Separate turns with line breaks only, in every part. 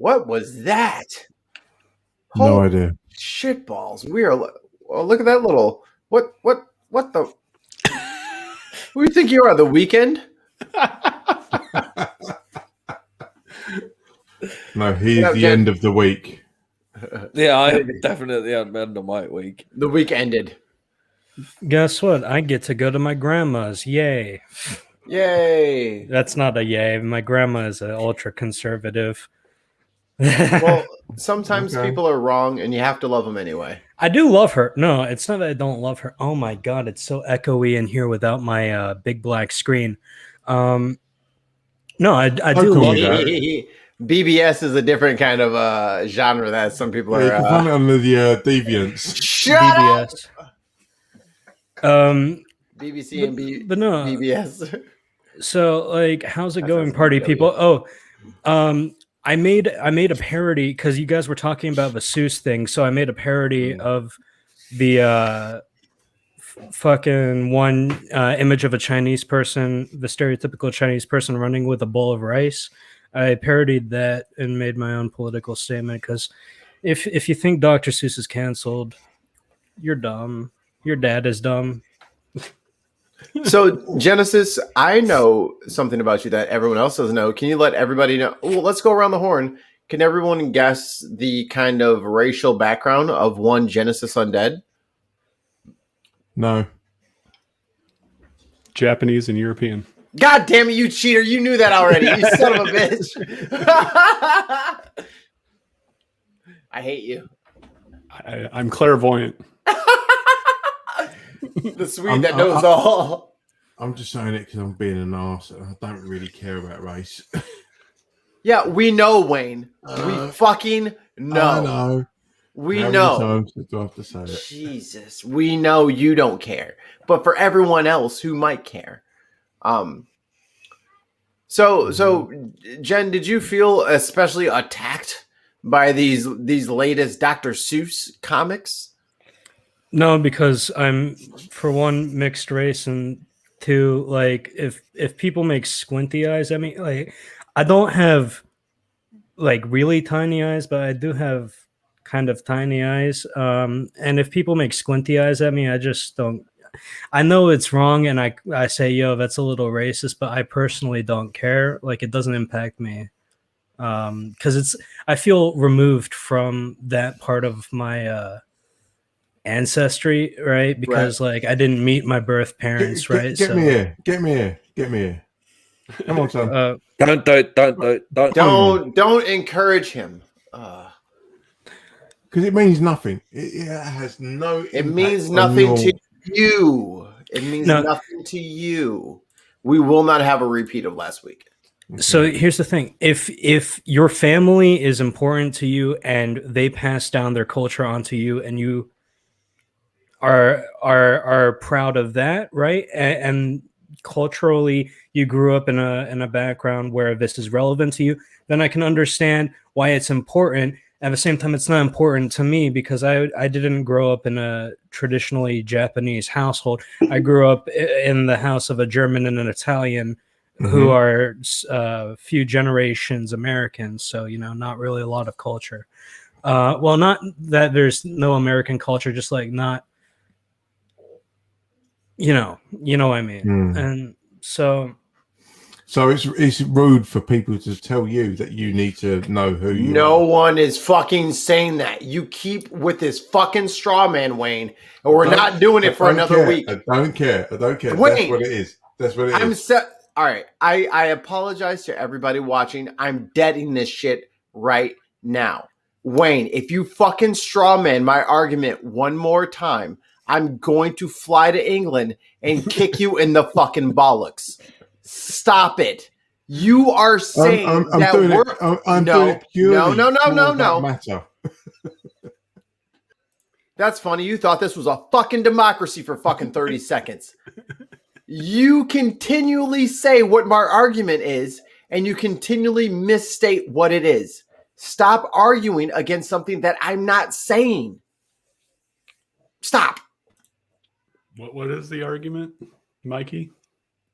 What was that?
No idea.
Shitballs. We are. Oh, look at that little. What the? Who do you think you are? The Weekend?
No, he's the end of the week.
Yeah, I definitely at the end of my week.
The week ended.
Guess what? I get to go to my grandma's. Yay.
Yay.
That's not a yay. My grandma is an ultra conservative.
Well, sometimes people are wrong and you have to love them anyway.
I do love her. No, it's not that I don't love her. Oh my God, it's so echoey in here without my big black screen. No, I do love her.
BBS is a different kind of genre that some people are.
You can find it under the Deviants.
Shut
BBS.
BBC and
but no.
BBS.
So, like, how's it going, party people? Oh, I made a parody because you guys were talking about the Seuss thing. So I made a parody of the fucking one image of a Chinese person, the stereotypical Chinese person running with a bowl of rice. I parodied that and made my own political statement because if you think Dr. Seuss is canceled, you're dumb. Your dad is dumb.
So, Genesis, I know something about you that everyone else doesn't know. Can you let everybody know? Well, let's go around the horn. Can everyone guess the kind of racial background of one Genesis Undead?
No.
Japanese and European.
God damn it, you cheater. You knew that already. You son of a bitch. I hate you.
I'm clairvoyant.
The Swede that knows all.
I'm just saying it because I'm being an arse and I don't really care about race.
Yeah, we know, Wayne. We fucking know.
I know.
We
How
know.
many times do I have to say it?
Jesus, we know you don't care. But for everyone else who might care. So Jen, did you feel especially attacked by these latest Dr. Seuss comics?
No, because I'm, for one, mixed race, and two, like, if people make squinty eyes at me, like, I don't have like really tiny eyes, but I do have kind of tiny eyes. And if people make squinty eyes at me, I just don't. I know it's wrong, and I say, yo, that's a little racist, but I personally don't care. Like, it doesn't impact me. Because I feel removed from that part of my ancestry, right? Because like I didn't meet my birth parents, right?
Get me here. Come on, son.
Don't encourage him.
Because it means nothing. It has no.
It means nothing to you. It means nothing to you. We will not have a repeat of last week.
So here's the thing: if your family is important to you and they pass down their culture onto you, and you are proud of that, right? And culturally you grew up in a background where this is relevant to you, then I can understand why it's important. At the same time, it's not important to me because I didn't grow up in a traditionally Japanese household. I grew up in the house of a German and an Italian who are a few generations Americans. So, not really a lot of culture. Well, not that there's no American culture, just like not, you know what I mean? And so
it's rude for people to tell you that you need to know who you are.
No one is fucking saying that. You keep with this fucking straw man, Wayne, and we're not doing it for another week.
I don't care.
Wayne,
That's what it is.
All right. I apologize to everybody watching. I'm deading this shit right now. Wayne, if you fucking straw man my argument one more time, I'm going to fly to England and kick you in the fucking bollocks. Stop it. You are saying that we're no.
Matter.
That's funny. You thought this was a fucking democracy for fucking 30 seconds. You continually say what my argument is, and you continually misstate what it is. Stop arguing against something that I'm not saying. Stop.
What is the argument, Mikey?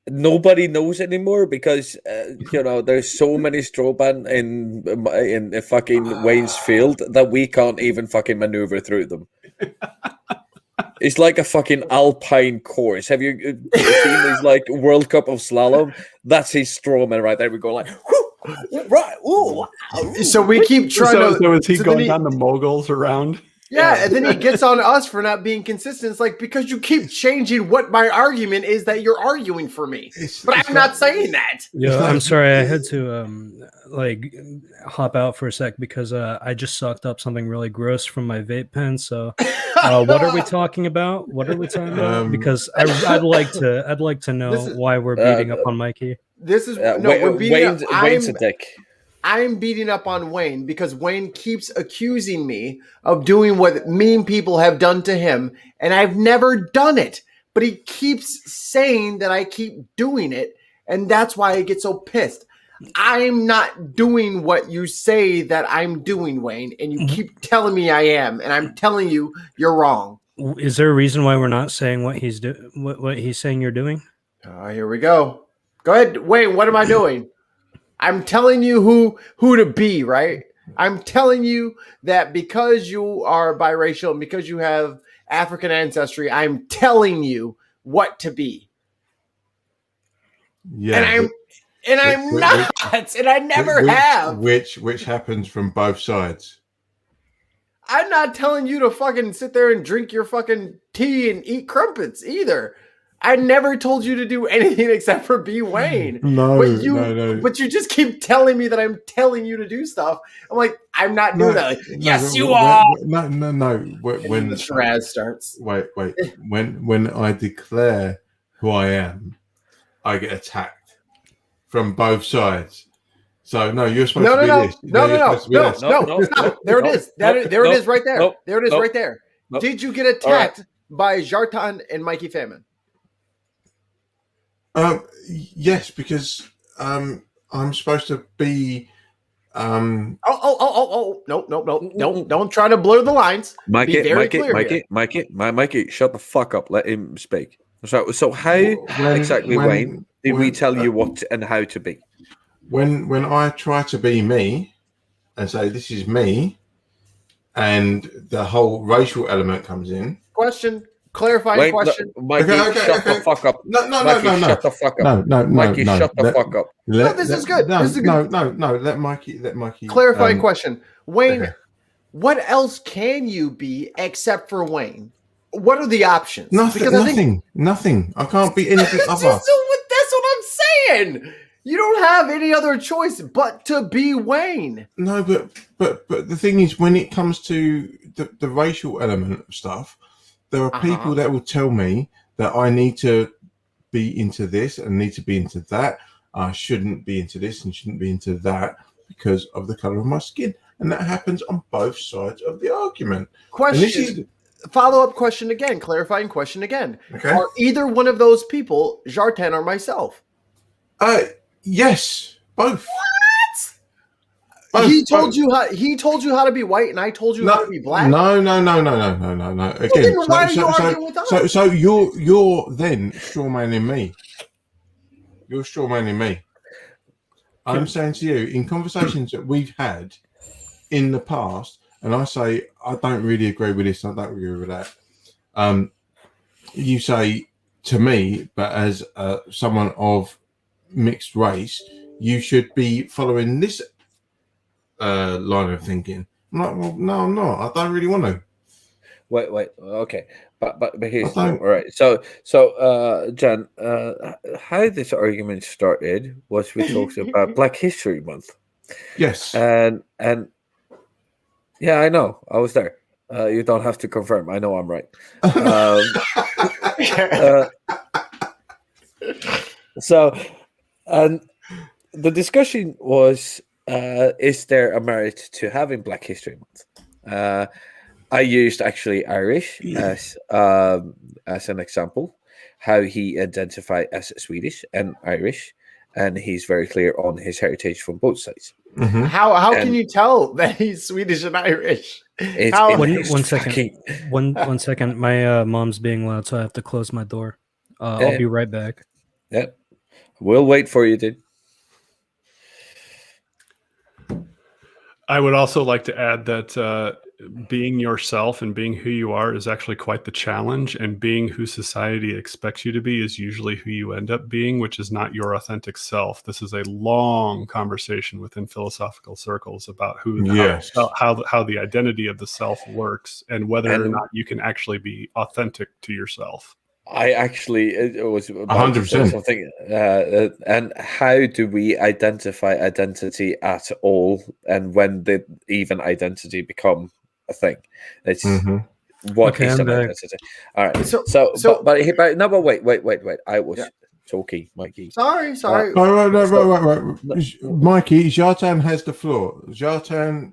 nobody knows anymore because there's so many Stroban in fucking Wayne's field that we can't even fucking maneuver through them. It's like a fucking alpine course. Have you seen these like World Cup of slalom? That's his strawman right there. We go like, right, ooh.
So we keep trying to.
So is he
so
going
then he-
down the moguls around?
Yeah, and then he gets on us for not being consistent. It's like, because you keep changing what my argument is that you're arguing for me. But I'm not saying that.
Yeah, I'm sorry. I had to hop out for a sec because I just sucked up something really gross from my vape pen. So, what are we talking about? What are we talking about? Because I'd like to know why we're beating up on Mikey.
This is we're beating up.
Wayne's a dick.
I'm beating up on Wayne because Wayne keeps accusing me of doing what mean people have done to him, and I've never done it. But he keeps saying that I keep doing it, and that's why I get so pissed. I'm not doing what you say that I'm doing, Wayne, and you keep telling me I am, and I'm telling you you're wrong.
Is there a reason why we're not saying what he's what he's saying you're doing?
Here we go. Go ahead, Wayne. What am I doing? I'm telling you who to be, right? I'm telling you that because you are biracial and because you have African ancestry, I'm telling you what to be.
Yeah,
and I'm not, and I never have.
Which happens from both sides.
I'm not telling you to fucking sit there and drink your fucking tea and eat crumpets either. I never told you to do anything except for be Wayne.
No,
But you just keep telling me that I'm telling you to do stuff. I'm like, I'm not doing that. Like, yes, you are.
No. When
the Shiraz starts.
Wait. When I declare who I am, I get attacked from both sides. So no, you're supposed to be this.
No. There it is. There it is right there.
Nope,
there it is
nope,
right there.
nope.
Did you get attacked by Jartan and Mikey Famine?
Yes, because I'm supposed to be.
No! Don't try to blur the lines.
Mikey,
Mikey,
shut the fuck up. Let him speak. So how exactly, Wayne, did we tell you what and how to be?
When I try to be me and say this is me, and the whole racial element comes in.
Clarifying question.
Mikey, shut the fuck up.
No.
Shut the fuck up.
No.
Mikey, shut the fuck up.
This is good.
No. Let Mikey.
Clarifying question. Wayne, what else can you be except for Wayne? What are the options?
Nothing. I can't be anything other.
That's what I'm saying. You don't have any other choice but to be Wayne.
No, but the thing is, when it comes to the racial element of stuff, there are people that will tell me that I need to be into this and need to be into that. I shouldn't be into this and shouldn't be into that because of the color of my skin. And that happens on both sides of the argument.
Follow-up question again. Clarifying question again.
Okay.
Are either one of those people Jartan or myself?
Yes, both.
What? He told you how to be white, and I told you how to be black.
No. Again,
why are you arguing with us?
So you're then strawmanning me. You're strawmanning me. I'm saying to you, in conversations that we've had in the past, and I say I don't really agree with this, I don't agree with that. You say to me, but as someone of mixed race, you should be following this line of thinking. I'm like, well, no, I'm not. I don't really want to.
Wait. Okay, but here's all right. So, Jan, how this argument started was we talked about Black History Month.
Yes,
and yeah, I know. I was there. You don't have to confirm. I know I'm right. So, and the discussion was, is there a merit to having Black History Month? I used actually Irish as an example, how he identified as Swedish and Irish, and he's very clear on his heritage from both sides.
Mm-hmm.
How can you tell that he's Swedish and Irish?
One second. My mom's being loud, so I have to close my door. I'll be right back.
Yep. We'll wait for you, dude.
I would also like to add that being yourself and being who you are is actually quite the challenge, and being who society expects you to be is usually who you end up being, which is not your authentic self. This is a long conversation within philosophical circles about
Yes.
how the identity of the self works and whether or not you can actually be authentic to yourself.
I actually it was about to say
100%.
something. And how do we identify identity at all? And when did even identity become a thing? It's what
Okay,
is
I'm
an
back.
identity? All right.
So-
But wait. I was
Yeah.
talking, Mikey.
Sorry.
Right. Mikey, Zartan has the floor. Zartan.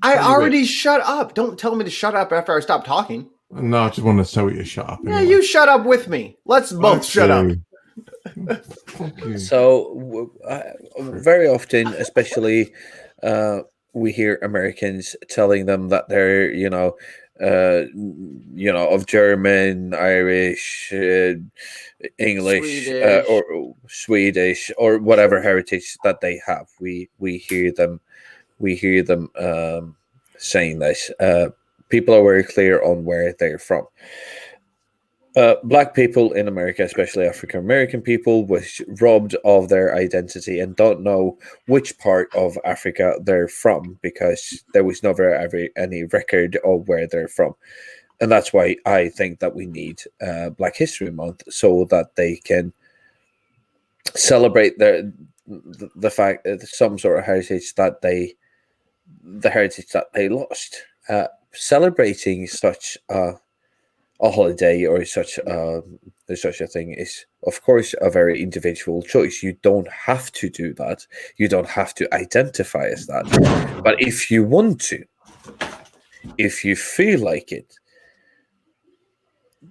I already shut up. Don't tell me to shut up after I stop talking.
No, I just want to tell you to shut up.
Yeah, you shut up with me. Let's both shut up.
Fuck you.
So very often, especially, we hear Americans telling them that they're, of German, Irish, English,
Swedish.
or Swedish, or whatever heritage that they have. We hear them saying this. People are very clear on where they're from. Black people in America, especially African American people, was robbed of their identity and don't know which part of Africa they're from because there was never ever any record of where they're from. And that's why I think that we need Black History Month, so that they can celebrate the fact that some sort of heritage that they lost. Celebrating such a holiday or such a thing is, of course, a very individual choice. You don't have to do that. You don't have to identify as that. But if you want to, if you feel like it,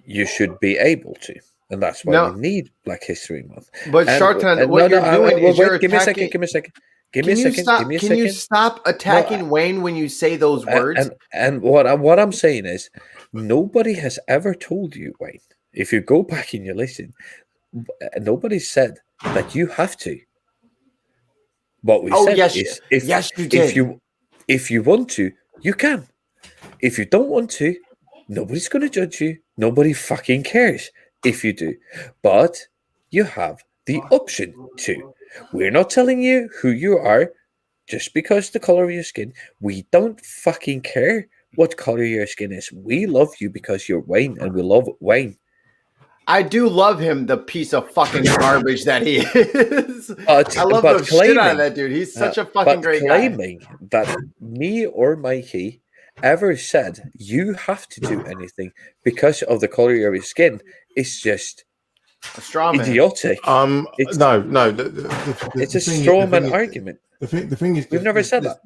you should be able to. And that's why we need Black History Month.
But Shartan, what you're doing is you're
give me a
attacking...
second. Give me a second.
Can you stop attacking Wayne when you say those words?
And what I'm saying is, nobody has ever told you, Wayne. If you go back and you listen, nobody said that you have to. What we said is,
you did.
If you want to, you can. If you don't want to, nobody's going to judge you. Nobody fucking cares if you do. But you have the option to. We're not telling you who you are just because the color of your skin. We don't fucking care what color your skin is. We love you because you're Wayne, and we love Wayne.
I do love him, the piece of fucking garbage that he is. I love the shit out of that dude. He's such a fucking great guy.
Claiming that me or Mikey ever said you have to do anything because of the color of your skin is just
a straw man.
Idiotic.
No.
It's a straw man argument.
The thing is,
we've never said that.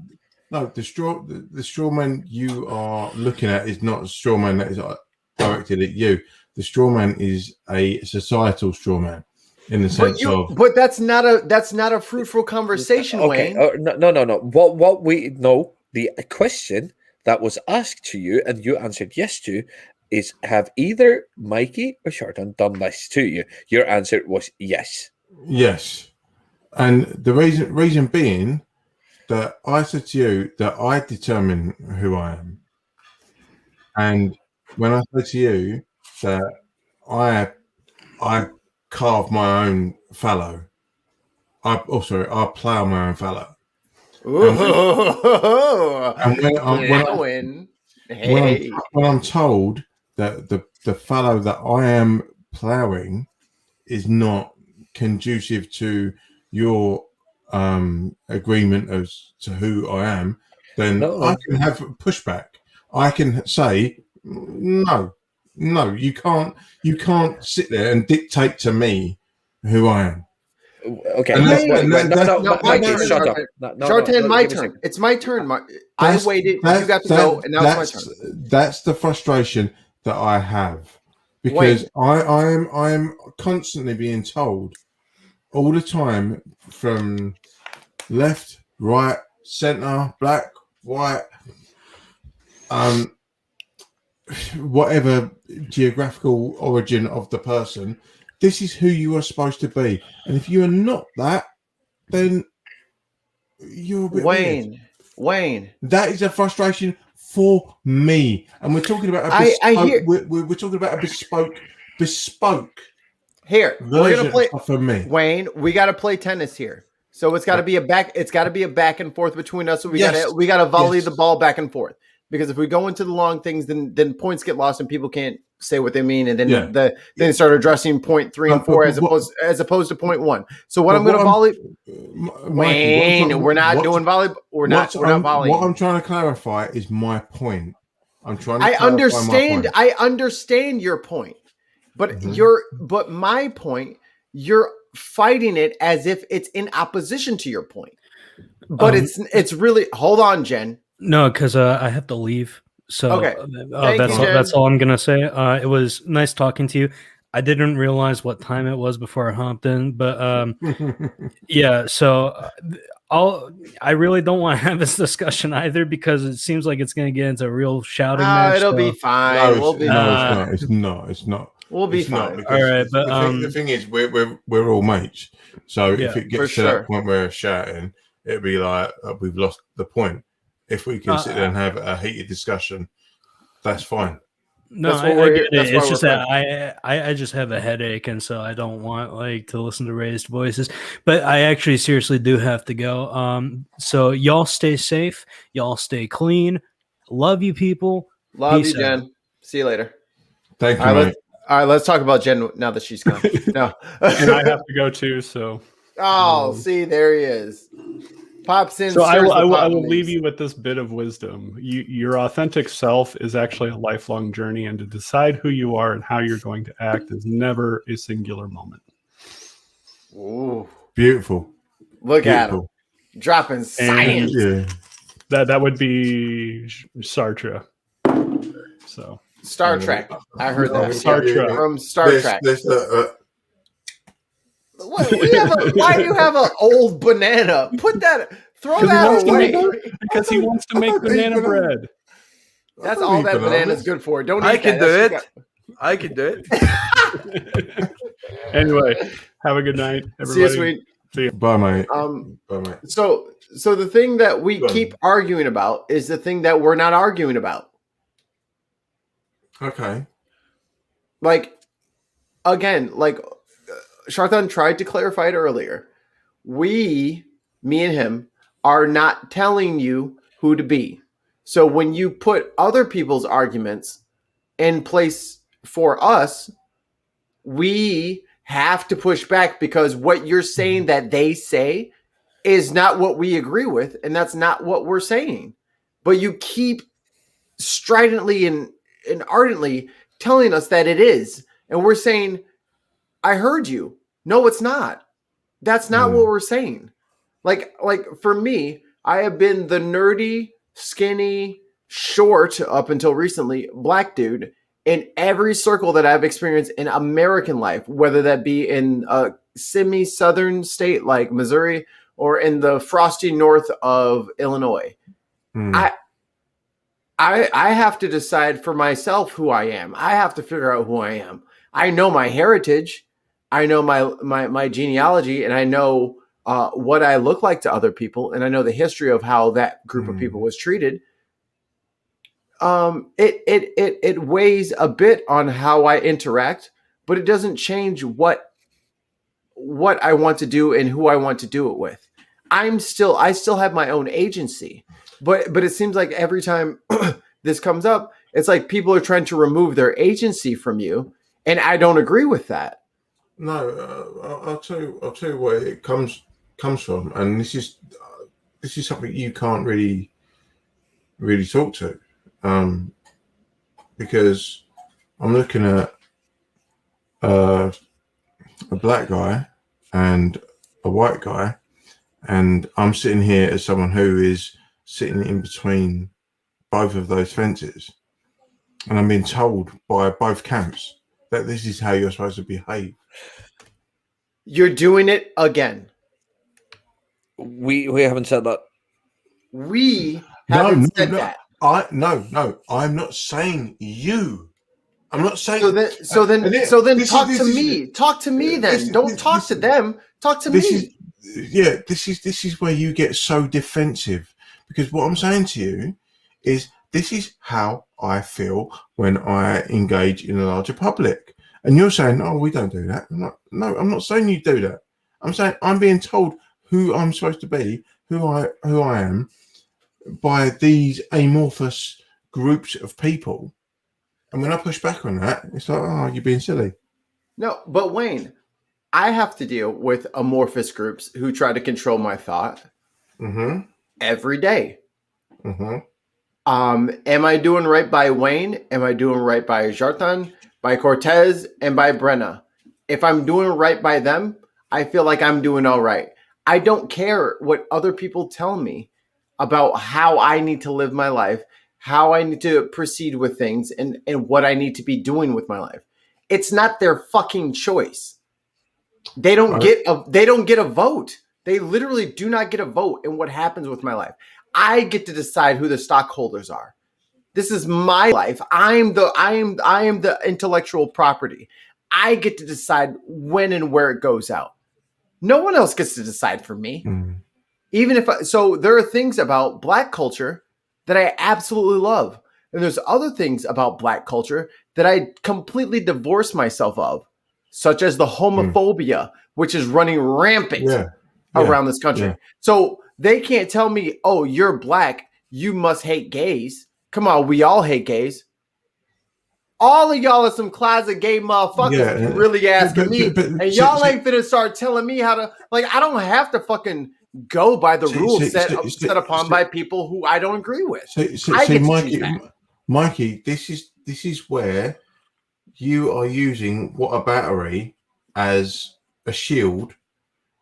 No, the straw man you are looking at is not a straw man that is directed at you. The straw man is a societal straw man in the sense of.
But that's not a fruitful conversation,
okay.
Wayne.
No. What we know, the question that was asked to you and you answered yes to, is have either Mikey or Shartan done this to you? Your answer was yes.
Yes. And the reason being that I said to you that I determine who I am. And when I said to you that I carve my own fallow, I plough my own fallow. When I'm told that the fallow that I am ploughing is not conducive to your agreement as to who I am, then I can have pushback. I can say no, you can't sit there and dictate to me who I am.
Okay,
shut up. Shartan, my turn. It's my turn. I waited. You got to go, and now it's my turn.
That's the frustration that I have, because I am constantly being told all the time from left, right, center, black, white, whatever geographical origin of the person, this is who you are supposed to be. And if you are not that, then you're a bit weird.
Wayne.
That is a frustration for me. And we're talking about
I hear-
we're talking about a bespoke
Here, we're
version
gonna play
of stuff for me.
Wayne. We got to play tennis here, so it's got to be a back. It's got to be a back and forth between us. So we
Yes.
got to volley
Yes.
the ball back and forth. Because if we go into the long things, then points get lost and people can't say what they mean, and then then they start addressing point 3 and 4 as opposed to point 1. So what I'm going to volley, Wayne, we're not doing volley. We're not volleying.
What I'm trying to clarify is my point. I'm trying to.
I understand.
My point.
I understand your point, but
Mm-hmm.
but my point, you're fighting it as if it's in opposition to your point. But it's really. Hold on, Jen.
No, because I have to leave. So
Okay.
that's all I'm gonna say. It was nice talking to you. I didn't realize what time it was before I hopped in, but yeah. So I really don't want to have this discussion either because it seems like it's gonna get into a real shouting match.
It'll be fine.
It's not.
We'll be fine.
All right, but
the thing is, we're all mates. So if it gets to that point where we're shouting, it'd be like we've lost the point. If we can sit there and have a heated discussion, that's fine.
No, I get it. It's just that I just have a headache, and so I don't want to listen to raised voices. But I actually seriously do have to go. So y'all stay safe. Y'all stay clean. Love you, people.
Love you, Jen. See you later.
Thank you, mate.
All right, let's talk about Jen now that she's gone. No,
and I have to go too. So.
See, there he is. Pops in.
So I will leave you with this bit of wisdom. Your authentic self is actually a lifelong journey, and to decide who you are and how you're going to act is never a singular moment.
Ooh,
beautiful!
Look at him dropping science.
That would be Star Trek. So
Star Trek. I heard that.
Star Trek
from Star Trek. Why do you have an old banana? Throw that away.
Because he wants to make banana bread.
That's all that banana's good for. Don't eat
I can do it. I can do it.
Anyway, have a good night, everybody.
See you, sweet.
See you.
Bye, mate.
Bye, mate. So the thing that we keep arguing about is the thing that we're not arguing about.
Okay.
Again, Sharthan tried to clarify it earlier. Me and him, are not telling you who to be. So when you put other people's arguments in place for us, we have to push back because what you're saying that they say is not what we agree with, and that's not what we're saying. But you keep stridently and ardently telling us that it is. And we're saying, I heard you. No, it's not. That's not what we're saying. Like for me, I have been the nerdy, skinny, short up until recently black dude in every circle that I've experienced in American life, whether that be in a semi-southern state like Missouri or in the frosty north of Illinois. I have to decide for myself who I am. I have to figure out who I am. I know my heritage. I know my genealogy, and I know what I look like to other people, and I know the history of how that group of people was treated. It weighs a bit on how I interact, but it doesn't change what I want to do and who I want to do it with. I still have my own agency, but it seems like every time this comes up, it's like people are trying to remove their agency from you, and I don't agree with that.
No, I'll tell you where it comes from, and this is something you can't really talk to, because I'm looking at a black guy and a white guy, and I'm sitting here as someone who is sitting in between both of those fences, and I'm being told by both camps that this is how you're supposed to behave.
You're doing it again.
We haven't said that.
We haven't said that.
No. I'm not saying you. I'm not saying.
So then,
this
talk
is-
to
this
me.
is-
Talk to me then.
this-
Don't
this-
talk to them. Talk to
This
me.
this is where you get so defensive, because what I'm saying to you is this is how I feel when I engage in a larger public, and you're saying, "Oh, we don't do that." I'm not saying you do that. I'm saying I'm being told who I'm supposed to be, who I am, by these amorphous groups of people, and when I push back on that, it's like, "Oh, you're being silly."
No, but Wayne, I have to deal with amorphous groups who try to control my thought every day. Am I doing right by Wayne? Am I doing right by Jartan, by Cortez, and by Brenna? If I'm doing right by them, I feel like I'm doing all right. I don't care what other people tell me about how I need to live my life, how I need to proceed with things, and what I need to be doing with my life. It's not their fucking choice. They don't get a vote. They literally do not get a vote in what happens with my life. I get to decide who the stockholders are. This is my life. I am the intellectual property. I get to decide when and where it goes out. No one else gets to decide for me. Even if so there are things about Black culture that I absolutely love. And there's other things about Black culture that I completely divorce myself of, such as the homophobia, which is running rampant around this country.
Yeah.
So they can't tell me, "Oh, you're Black, you must hate gays." Come on, we all hate gays. All of y'all are some closet gay motherfuckers if you really asking me. And y'all ain't finna start telling me how to, like, I don't have to fucking go by the rules set upon by people who I don't agree with. I get to choose that.
Mikey, this is where you are using whataboutery as a shield,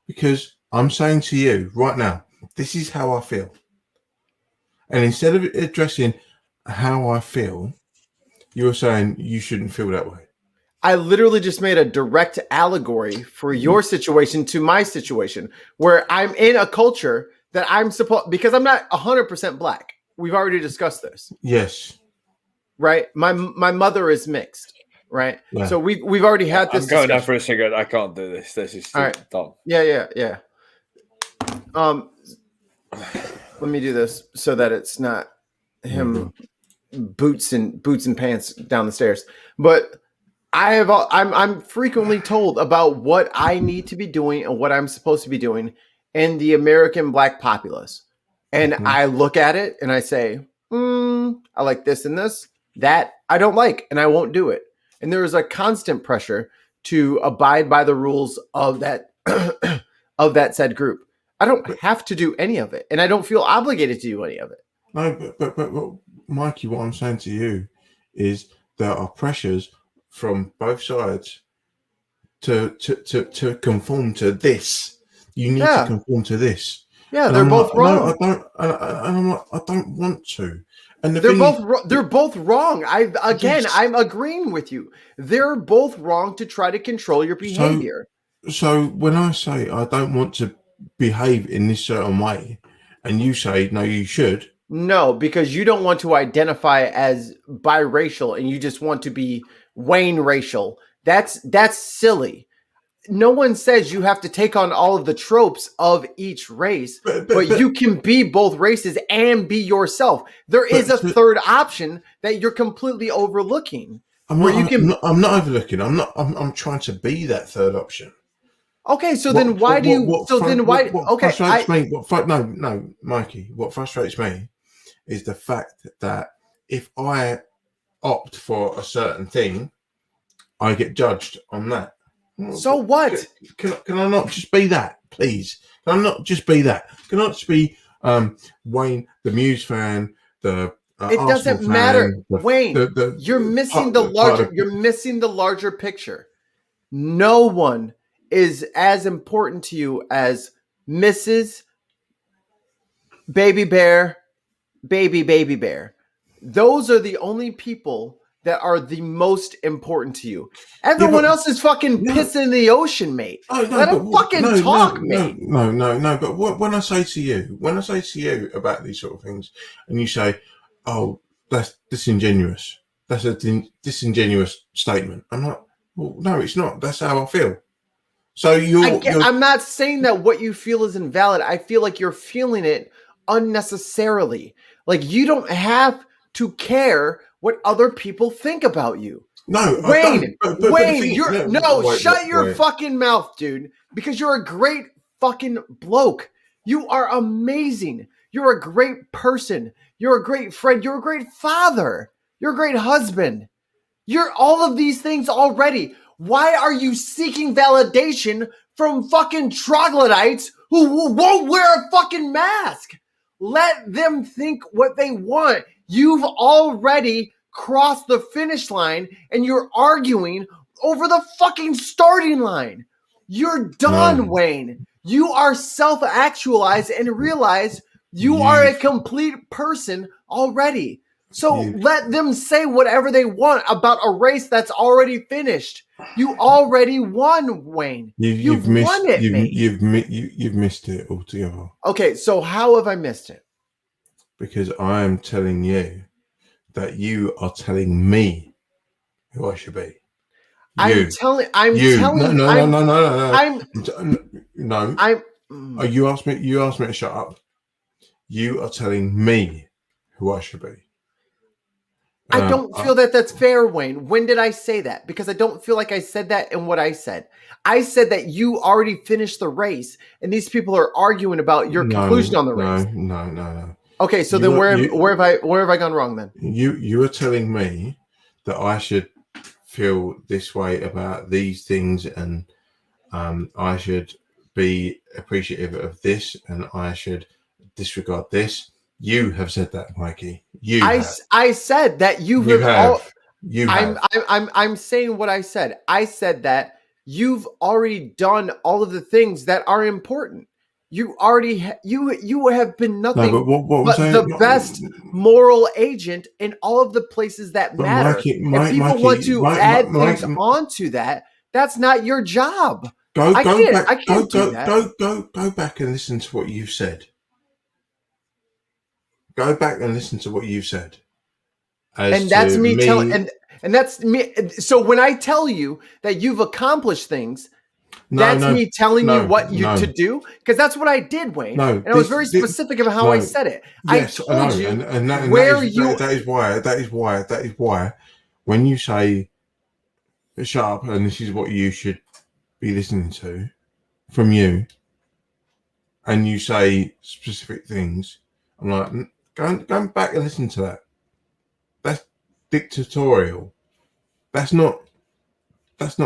because I'm saying to you right now, this is how I feel. And instead of addressing how I feel, you're saying you shouldn't feel that way.
I literally just made a direct allegory for your situation to my situation, where I'm in a culture that I'm supposed, because I'm not 100% Black. We've already discussed this.
Yes.
Right? My mother is mixed. Right?
Yeah.
So we've already had this
I'm going
discussion.
out for a cigarette. I can't do this. This is
All right.
dumb.
Yeah. Let me do this so that it's not him boots and pants down the stairs. But I'm frequently told about what I need to be doing and what I'm supposed to be doing in the American Black populace. And I look at it and I say, I like this and this. That I don't like, and I won't do it. And there is a constant pressure to abide by the rules of that of that said group. I don't have to do any of it, and I don't feel obligated to do any of it.
No, but Mikey, what I'm saying to you is there are pressures from both sides to conform to this. You need to conform to this.
Yeah,
And
they're
I'm
both
like,
wrong.
No, I don't want to. And
They're both wrong. I'm agreeing with you. They're both wrong to try to control your behavior.
So when I say I don't want to behave in this certain way, and you say no, you should.
No, because you don't want to identify as biracial and you just want to be Wayne racial. That's silly. No one says you have to take on all of the tropes of each race, but you can be both races and be yourself. There is a third option that you're completely overlooking.
I'm not overlooking. I'm trying to be that third option.
Okay, so then why do you? So then why? Okay,
frustrates me. No, Mikey. What frustrates me is the fact that if I opt for a certain thing, I get judged on that.
So what?
Can I not just be that, please? Can I not just be that? Can I just be Wayne, the Muse fan, the
it doesn't
Arsenal
matter,
fan,
Wayne. You're missing the larger. You're missing the larger picture. No one is as important to you as Mrs. Baby Bear, Baby Bear. Those are the only people that are the most important to you. Everyone else is fucking pissing in the ocean, mate. Let them fucking talk, mate.
No. But when I say to you about these sort of things, and you say, "Oh, that's disingenuous," that's a disingenuous statement. I'm like, well, no, it's not. That's how I feel. So
I'm not saying that what you feel is invalid. I feel like you're feeling it unnecessarily. Like you don't have to care what other people think about you.
No,
Wayne, Wayne, shut your
wait.
fucking mouth, dude, because you're a great fucking bloke. You are amazing. You're a great person. You're a great friend. You're a great father. You're a great husband. You're all of these things already. Why are you seeking validation from fucking troglodytes who won't wear a fucking mask? Let them think what they want. You've already crossed the finish line and you're arguing over the fucking starting line. You're done, Wayne. You are self-actualized and realize you are a complete person already. So let them say whatever they want about a race that's already finished. You already won, Wayne. You've won it, mate.
You've missed it altogether.
Okay, so how have I missed it?
Because I am telling you that you are telling me who I should be. You asked me to shut up. You are telling me who I should be.
I don't feel that that's fair, Wayne. When did I say that? Because I don't feel like I said that in what I said. I said that you already finished the race, and these people are arguing about your conclusion on the race.
No.
Okay, so then where have I gone wrong then?
You are telling me that I should feel this way about these things, and I should be appreciative of this, and I should disregard this. You have said that, Mikey.
I said that I'm saying what I said. I said that you've already done all of the things that are important. You already you have been nothing but the best moral agent in all of the places that matter. If people want to add things onto that, that's not your job.
Go back and listen to what you've said. Go back and listen to what you've said.
And that's me telling, and that's me. So when I tell you that you've accomplished things, that's me telling you what to do, because that's what I did, Wayne. And I was very specific about how I said it.
Yes,
I told you
that is why when you say shut up and this is what you should be listening to from you, and you say specific things, I'm like, go back and listen to that. That's dictatorial. That's not what's the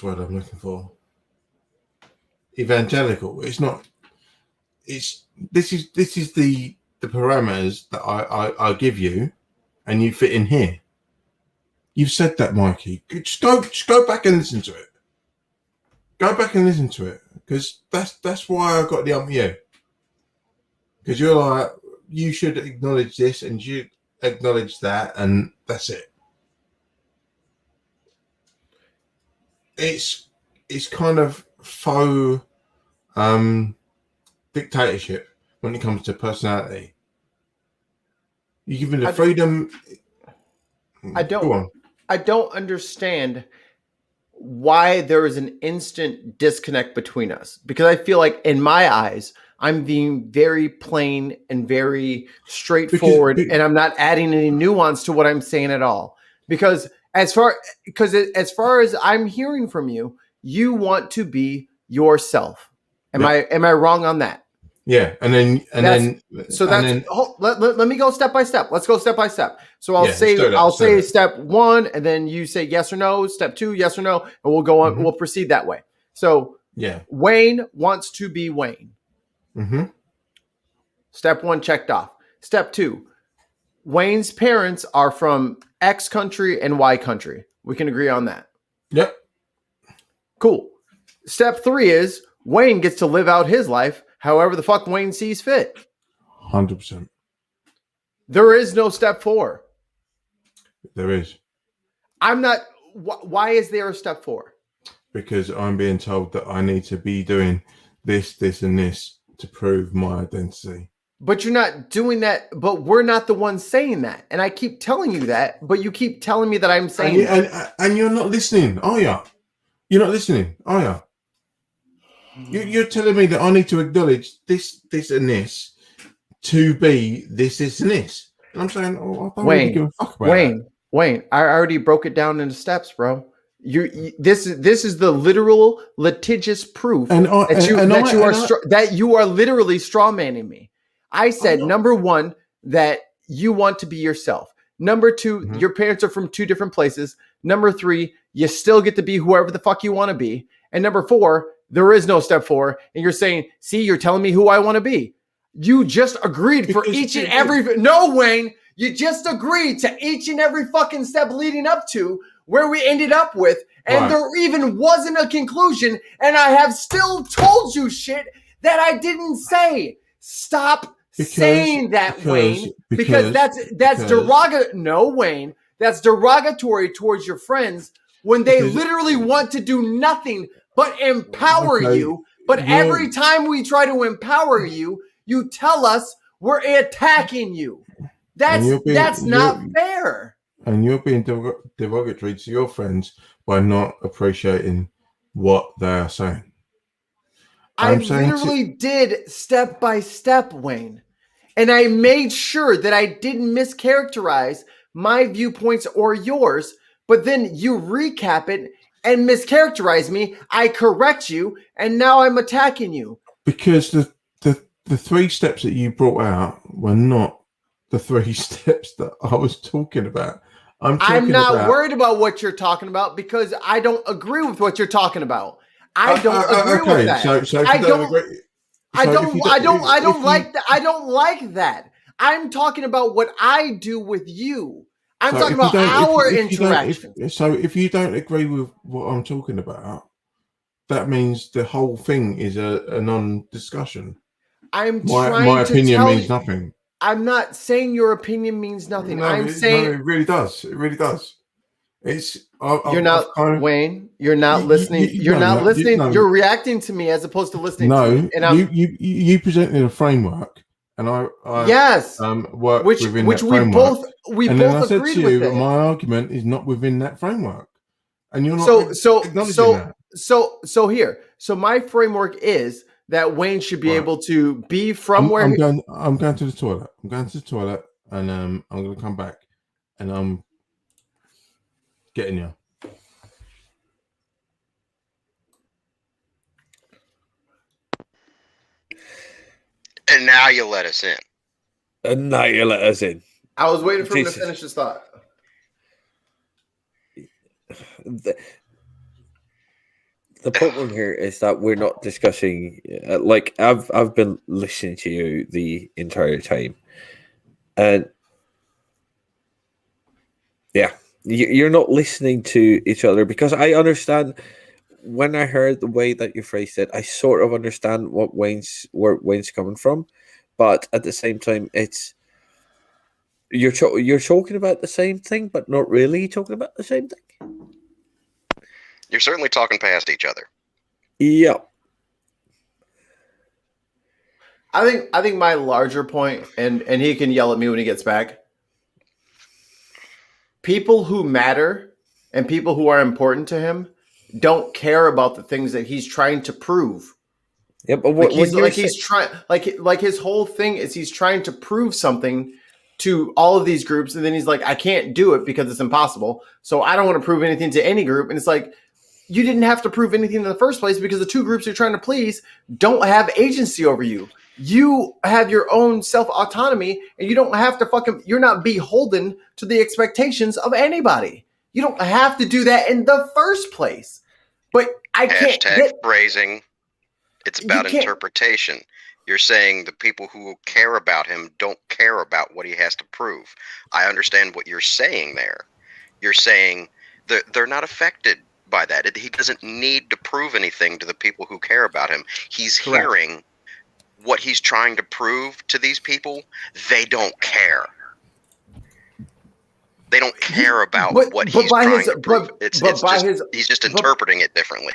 word I'm looking for? Evangelical. It's not. This is the parameters that I give you, and you fit in here. You've said that, Mikey. Just go back and listen to it. Go back and listen to it, because that's why I got the ump you. Because you're like, you should acknowledge this and you acknowledge that, and that's it. It's kind of faux dictatorship when it comes to personality. You give me the freedom.
I don't understand why there is an instant disconnect between us, because I feel like in my eyes I'm being very plain and very straightforward, and I'm not adding any nuance to what I'm saying at all. Because as far as I'm hearing from you, you want to be yourself. Am I wrong on that?
Yeah, let
me go step by step. Let's go step by step. So I'll say step one, and then you say yes or no. Step two, yes or no, and we'll go on. Mm-hmm. We'll proceed that way. So Wayne wants to be Wayne.
Mm-hmm.
Step one checked off. Step two, Wayne's parents are from X country and Y country. We can agree on that.
Yep.
Cool. Step three is Wayne gets to live out his life however the fuck Wayne sees fit.
100%.
There is no step four.
There is.
I'm not. Why is there a step four?
Because I'm being told that I need to be doing this, and this to prove my identity.
But you're not doing that. But we're not the ones saying that. And I keep telling you that. But you keep telling me that I'm saying
and you're not listening, are you? You're not listening, are you? You're telling me that I need to acknowledge this, and this to be this, and this. And I'm saying, I don't really give a fuck about that.
Wayne, I already broke it down into steps, bro. This is the literal litigious proof that you are literally strawmanning me. I said, number one, that you want to be yourself. Number two, your parents are from two different places. Number three, you still get to be whoever the fuck you want to be. And number four, there is no step four. And you're saying, see, you're telling me who I want to be. You just agreed for each and every... No, Wayne, you just agreed to each and every fucking step leading up to where we ended up with. And there even wasn't a conclusion. And I have still told you shit that I didn't say. Stop saying that, Wayne. Because that's derogatory. No, Wayne. That's derogatory towards your friends when they literally want to do nothing but empower you. But every time we try to empower you, you tell us we're attacking you. That's not fair.
And you're being derogatory to your friends by not appreciating what they are saying.
I literally did step by step, Wayne. And I made sure that I didn't mischaracterize my viewpoints or yours. But then you recap it and mischaracterize me. I correct you. And now I'm attacking you.
Because the three steps that you brought out were not the three steps that I was talking about.
I'm not worried about what you're talking about because I don't agree with what you're talking about. I don't agree with that.
So I
don't like that. I don't like that. I'm talking about what I do with you. I'm talking about our interaction.
So if you don't agree with what I'm talking about, that means the whole thing is a non-discussion. My opinion means nothing.
I'm not saying your opinion means nothing. I'm saying
it really does. It really does.
Wayne. You're not listening. You're not listening. You're reacting to me as opposed to listening.
No,
to me. And
you presented a framework, and I worked within that framework. We both agreed with it. My argument is not within that framework, and you're not acknowledging that.
So my framework is that Wayne should be able to be from where
I'm going to the toilet. I'm going to the toilet, and I'm going to come back, and I'm getting you.
And now you let us in.
I was waiting for him to finish his thought.
The problem here is that we're not discussing. Like I've been listening to you the entire time, and you're not listening to each other because I understand. When I heard the way that you phrased it, I sort of understand where Wayne's coming from, but at the same time, it's you're talking about the same thing, but not really talking about the same thing.
You're certainly talking past each other.
Yeah.
I think my larger point, and he can yell at me when he gets back. People who matter and people who are important to him don't care about the things that he's trying to prove.
Yeah, but
his whole thing is he's trying to prove something to all of these groups, and then he's like, I can't do it because it's impossible. So I don't want to prove anything to any group. And it's like, you didn't have to prove anything in the first place because the two groups you're trying to please don't have agency over you. You have your own self-autonomy, and you don't have to you're not beholden to the expectations of anybody. You don't have to do that in the first place. But I can't.
Phrasing. It's about interpretation. You're saying the people who care about him don't care about what he has to prove. I understand what you're saying there. You're saying that they're not affected by that. He doesn't need to prove anything to the people who care about him. He's hearing what he's trying to prove to these people. They don't care. They don't care about what he's trying to prove. He's just interpreting it differently.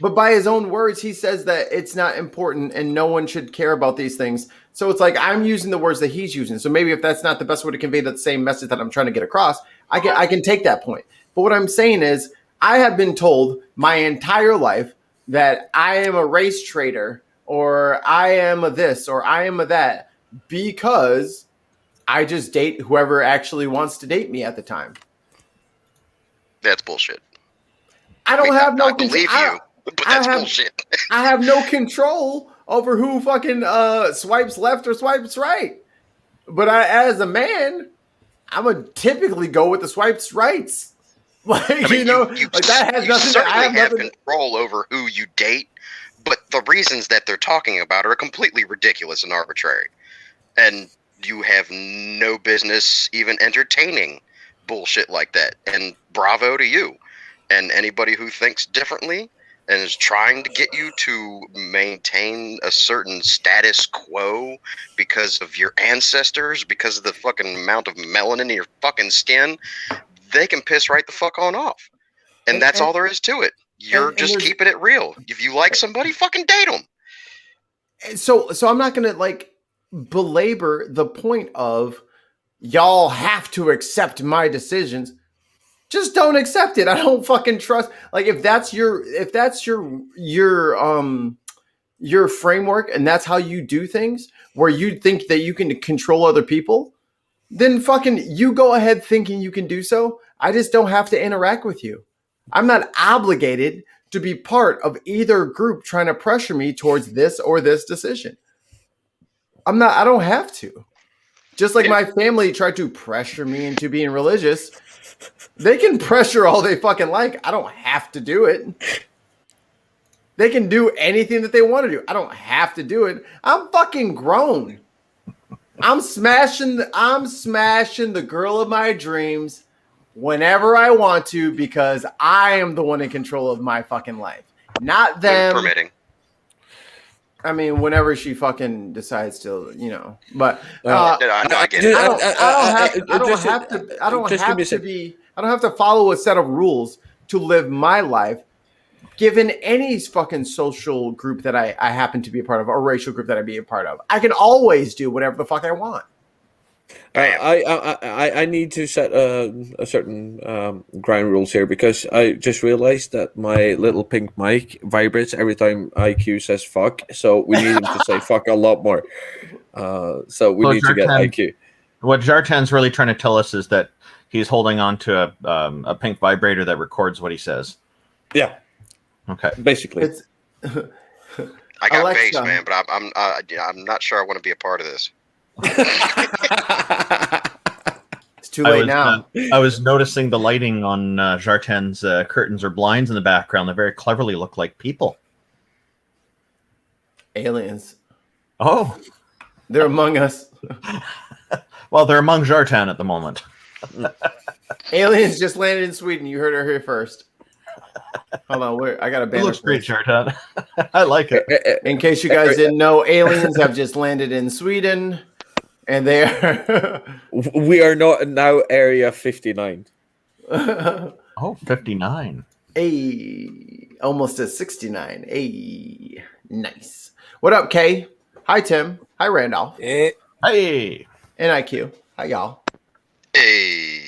But by his own words, he says that it's not important and no one should care about these things. So it's like I'm using the words that he's using. So maybe if that's not the best way to convey that same message that I'm trying to get across, I can take that point. But what I'm saying is I have been told my entire life that I am a race traitor or I am a this or I am a that because I just date whoever actually wants to date me at the time.
That's bullshit.
I don't have no
I believe you, but that's bullshit.
I have no control over who fucking swipes left or swipes right. But as a man, I would typically go with the swipes rights. Like, I mean, like that has nothing.
I have control over who you date, but the reasons that they're talking about are completely ridiculous and arbitrary, and you have no business even entertaining bullshit like that. And bravo to you and anybody who thinks differently and is trying to get you to maintain a certain status quo because of your ancestors, because of the fucking amount of melanin in your fucking skin, they can piss right the fuck on off. And that's all there is to it. You're just keeping it real. If you like somebody, fucking date them.
So I'm not going to like belabor the point of y'all have to accept my decisions. Just don't accept it. I don't fucking trust. Like if that's your framework and that's how you do things, where you think that you can control other people, then fucking you go ahead thinking you can do so. I just don't have to interact with you. I'm not obligated to be part of either group trying to pressure me towards this or this decision. I don't have to. Just like my family tried to pressure me into being religious. They can pressure all they fucking like. I don't have to do it. They can do anything that they want to do. I don't have to do it. I'm fucking grown. I'm smashing the girl of my dreams whenever I want to because I am the one in control of my fucking life. Not them.
Permitting.
I mean, whenever she fucking decides to, but
I get it.
I don't have to follow a set of rules to live my life, given any fucking social group that I happen to be a part of or racial group that I be a part of. I can always do whatever the fuck I want.
I need to set a certain ground rules here because I just realized that my little pink mic vibrates every time IQ says fuck. So we need him to say fuck a lot more. So we need to get IQ.
What Jartan's really trying to tell us is that he's holding on to a pink vibrator that records what he says.
Yeah.
Okay.
Basically.
I got bass, man, but I'm not sure I want to be a part of this.
It's too late now.
I was noticing the lighting on Jartan's curtains or blinds in the background. They very cleverly look like people.
Aliens.
Oh.
They're among us.
Well, they're among Jartan at the moment.
Aliens just landed in Sweden. You heard her here first. Hold on, I got a banner.
It looks great, Jartan. I like it.
In case you guys didn't know, aliens have just landed in Sweden. And they are...
We are not now Area 59.
Oh, 59.
Hey, almost a 69. Hey, nice. What up, Kay? Hi, Tim. Hi, Randolph.
Hey.
And IQ. Hi, y'all.
Hey.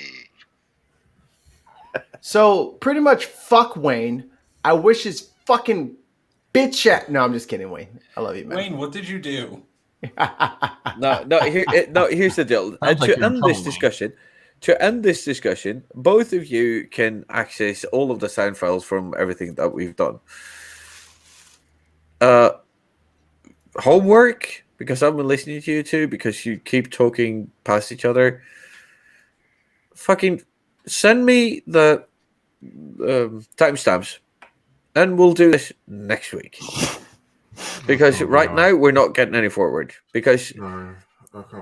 So, pretty much fuck Wayne. I wish his fucking bitch at... No, I'm just kidding, Wayne. I love you, man.
Wayne, what did you do?
Here's the deal. To end this discussion, both of you can access all of the sound files from everything that we've done. Homework, because I've been listening to you two, because you keep talking past each other. Fucking send me the timestamps, and we'll do this next week. Because right now we're not getting any forward. Because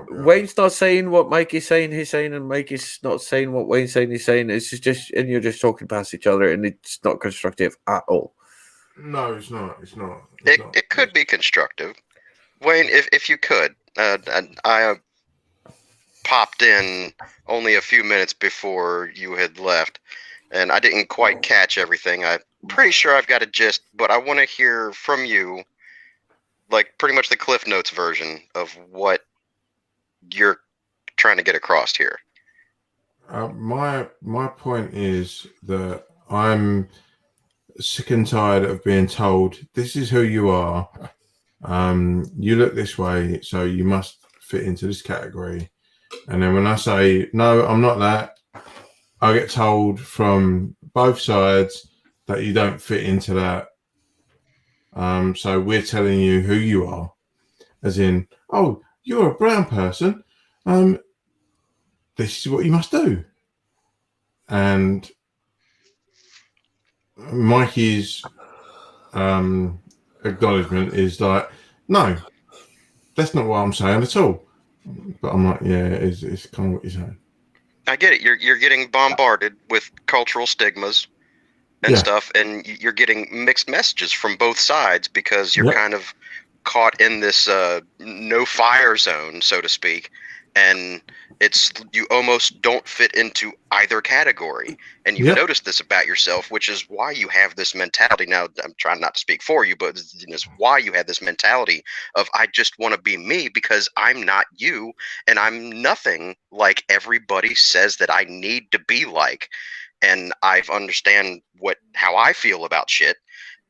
Wayne's not saying what Mike is saying, he's saying, and Mike is not saying what Wayne's saying, he's saying. It's just, and you're just talking past each other, and it's not constructive at all.
No, it's not.
It could be constructive. Wayne, if you could, I popped in only a few minutes before you had left, and I didn't quite catch everything. I'm pretty sure I've got a gist, but I want to hear from you like pretty much the Cliff Notes version of what you're trying to get across here.
My point is that I'm sick and tired of being told this is who you are. You look this way, so you must fit into this category. And then when I say no, I'm not that, I get told from both sides that you don't fit into that. So we're telling you who you are, as in, oh, you're a brown person. This is what you must do. And Mikey's acknowledgement is like, no, that's not what I'm saying at all. But I'm like, yeah, it's kind of what you're saying.
I get it. You're getting bombarded with cultural stigmas and stuff, and you're getting mixed messages from both sides because you're kind of caught in this no fire zone, so to speak, and you almost don't fit into either category. And you've noticed this about yourself, which is why you have this mentality. Now, I'm trying not to speak for you, but it's why you have this mentality of, I just want to be me because I'm not you and I'm nothing like everybody says that I need to be like. And I've understand how I feel about shit,